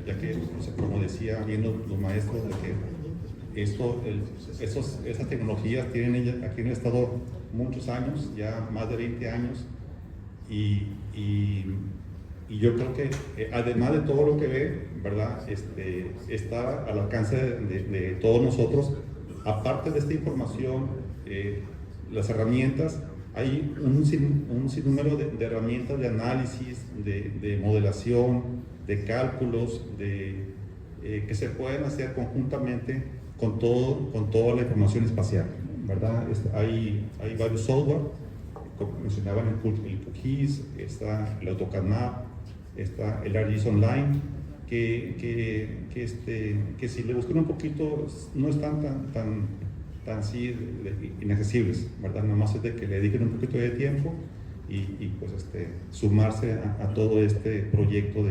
ya que, o sea, como decía bien los maestros, de que esas tecnologías tienen aquí en el Estado muchos años, ya más de 20 años, y yo creo que además de todo lo que ve, ¿verdad? Está al alcance de todos nosotros. Aparte de esta información, las herramientas, hay un sinnúmero de herramientas de análisis, de modelación, de cálculos, que se pueden hacer conjuntamente con toda la información espacial, ¿verdad? Hay varios software, como mencionaban el QGIS, está el AutoCAD Map, está el ArcGIS Online, que si le buscan un poquito no están tan sí inaccesibles, ¿verdad? Nada más es de que le dediquen un poquito de tiempo y pues sumarse a todo este proyecto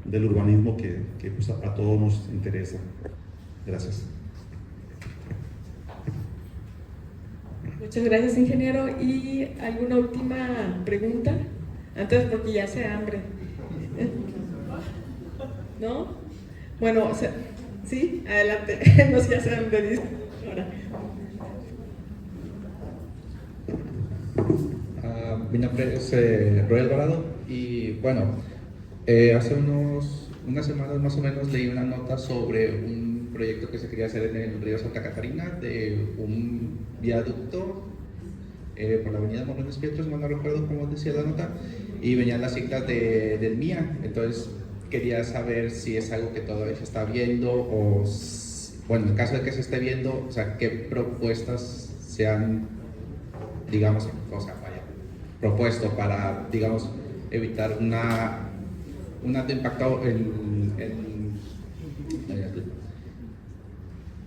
del urbanismo que pues, a todos nos interesa. Gracias. Muchas gracias, ingeniero. ¿Y alguna última pregunta? Antes, porque ya hace hambre. ¿No? Bueno, o sea, sí, adelante. No sé, ya hace hambre, dice. Ahora. Mi nombre es Roy Alvarado y bueno, hace unas semanas más o menos leí una nota sobre un proyecto que se quería hacer en el río Santa Catarina de un viaducto por la avenida Morones Pietros, no recuerdo cómo decía la nota, y venían las siglas del MIA. Entonces quería saber si es algo que todavía se está viendo o, bueno, en caso de que se esté viendo, o sea, qué propuestas se han, digamos, propuesto para, digamos, evitar un alto impacto en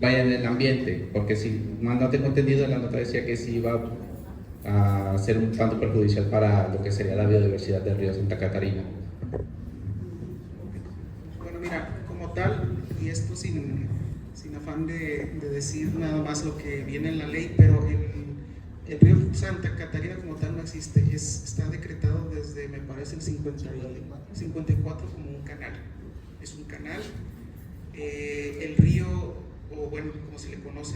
el ambiente, porque si mal no tengo entendido, en la nota decía que sí iba a ser un tanto perjudicial para lo que sería la biodiversidad del río Santa Catarina. Bueno, mira, como tal, y esto sin afán de decir nada más lo que viene en la ley, pero el río Santa Catarina como tal no existe, está decretado desde, me parece, el 54 como un canal. Es un canal. El río, o bueno, como se le conoce,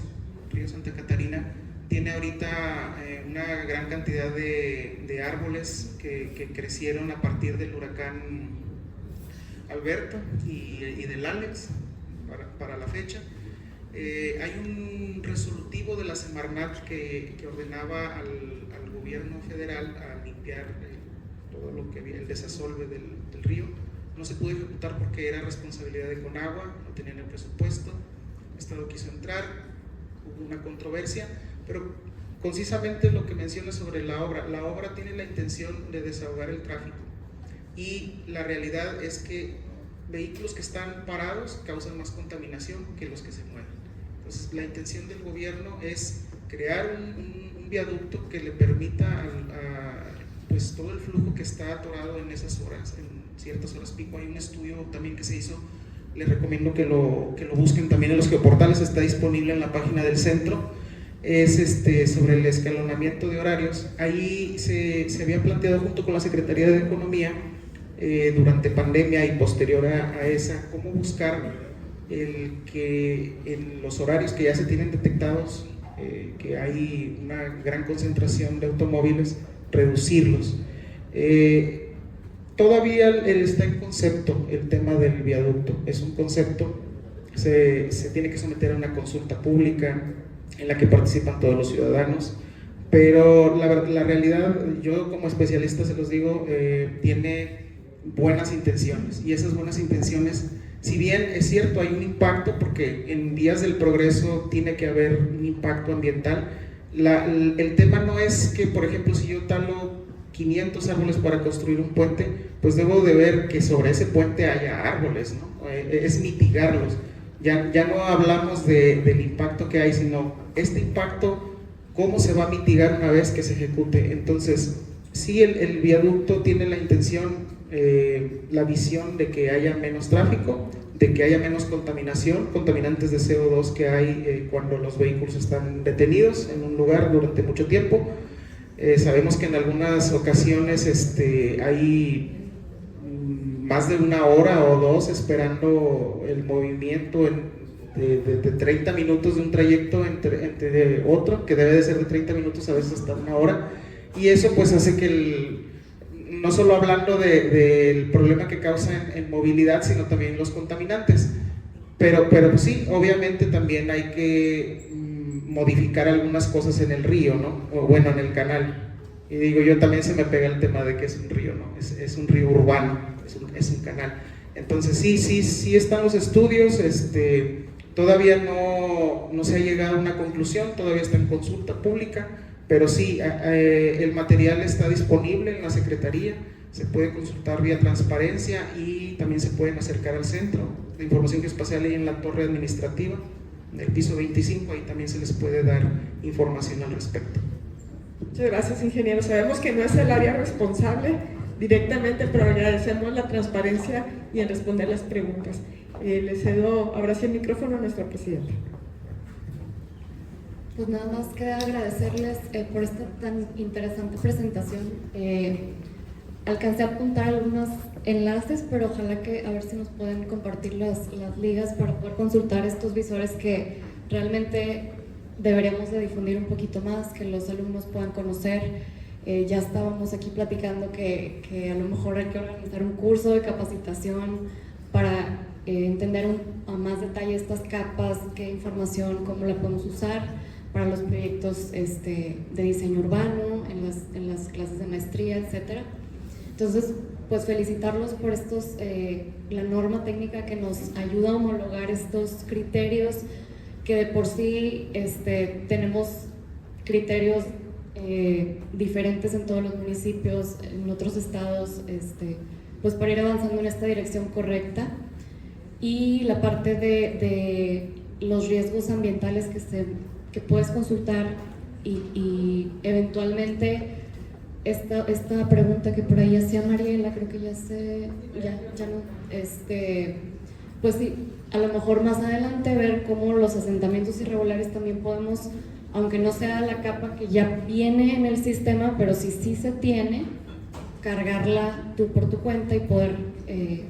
el río Santa Catarina, tiene ahorita una gran cantidad de árboles que crecieron a partir del huracán Alberto y del Alex para la fecha. Hay un resolutivo de la Semarnat que ordenaba al gobierno federal a limpiar todo lo que había, el desasolve del río. No se pudo ejecutar porque era responsabilidad de Conagua, no tenían el presupuesto, el Estado quiso entrar, hubo una controversia, pero concisamente lo que menciona sobre la obra tiene la intención de desahogar el tráfico, y la realidad es que vehículos que están parados causan más contaminación que los que se mueven. Entonces, la intención del gobierno es crear un viaducto que le permita pues todo el flujo que está atorado en esas horas, en ciertas horas pico. Hay un estudio también que se hizo, les recomiendo que lo busquen también en los geoportales, está disponible en la página del centro, es sobre el escalonamiento de horarios. Ahí se había planteado junto con la Secretaría de Economía durante pandemia y posterior a esa, cómo buscar el que en los horarios que ya se tienen detectados que hay una gran concentración de automóviles, reducirlos. Todavía está en concepto el tema del viaducto, es un concepto, se tiene que someter a una consulta pública en la que participan todos los ciudadanos, pero la realidad, yo como especialista se los digo, tiene buenas intenciones, y esas buenas intenciones, si bien es cierto hay un impacto, porque en vías del progreso tiene que haber un impacto ambiental, el tema no es que, por ejemplo, si yo talo 500 árboles para construir un puente, pues debo de ver que sobre ese puente haya árboles, ¿no? Es mitigarlos. Ya no hablamos del impacto que hay, sino este impacto, cómo se va a mitigar una vez que se ejecute. Entonces, sí, el viaducto tiene la intención, la visión de que haya menos tráfico, de que haya menos contaminación, contaminantes de CO2 que hay cuando los vehículos están detenidos en un lugar durante mucho tiempo. Sabemos que en algunas ocasiones hay más de 1 hora o 2 esperando el movimiento de 30 minutos de un trayecto entre otro, que debe de ser de 30 minutos, a veces hasta 1 hora, y eso pues hace que no solo hablando del problema que causa en movilidad, sino también los contaminantes, pero pues sí, obviamente también hay que modificar algunas cosas en el río, ¿no? O bueno, en el canal. Y digo, yo también se me pega el tema de que es un río, ¿no? Es un río urbano, es un canal. Entonces sí están los estudios, todavía no se ha llegado a una conclusión, todavía está en consulta pública, pero sí, el material está disponible en la Secretaría, se puede consultar vía transparencia y también se pueden acercar al centro de información geoespacial ahí en la torre administrativa, en el piso 25, ahí también se les puede dar información al respecto. Muchas gracias, ingeniero. Sabemos que no es el área responsable directamente, pero agradecemos la transparencia y en responder las preguntas. Le cedo ahora sí el micrófono a nuestra presidenta. Pues nada más queda agradecerles por esta tan interesante presentación. Alcancé a apuntar algunos enlaces, pero ojalá que a ver si nos pueden compartir las ligas para poder consultar estos visores que realmente deberíamos de difundir un poquito más, que los alumnos puedan conocer. Ya estábamos aquí platicando que a lo mejor hay que organizar un curso de capacitación para entender a más detalle estas capas, qué información, cómo la podemos usar para los proyectos de diseño urbano, en las clases de maestría, etc. Entonces, pues felicitarlos por la norma técnica que nos ayuda a homologar estos criterios, que de por sí tenemos criterios diferentes en todos los municipios, en otros estados, pues para ir avanzando en esta dirección correcta. Y la parte de los riesgos ambientales que puedes consultar y eventualmente esta pregunta que por ahí hacía Mariela, creo que ya no, pues sí, a lo mejor más adelante ver cómo los asentamientos irregulares también podemos, aunque no sea la capa que ya viene en el sistema, pero si sí se tiene, cargarla tú por tu cuenta y poder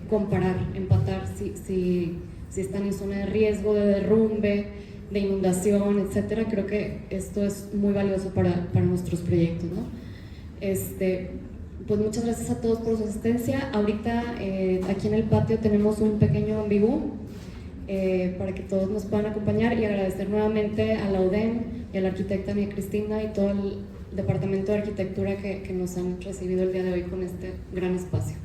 comparar, empatar si están en zona de riesgo, de derrumbe, de inundación, etcétera. Creo que esto es muy valioso para nuestros proyectos, ¿no? Pues muchas gracias a todos por su asistencia. Ahorita aquí en el patio tenemos un pequeño ambigú para que todos nos puedan acompañar, y agradecer nuevamente a la UDEM y a la arquitecta Mía Cristina y todo el Departamento de Arquitectura que nos han recibido el día de hoy con este gran espacio.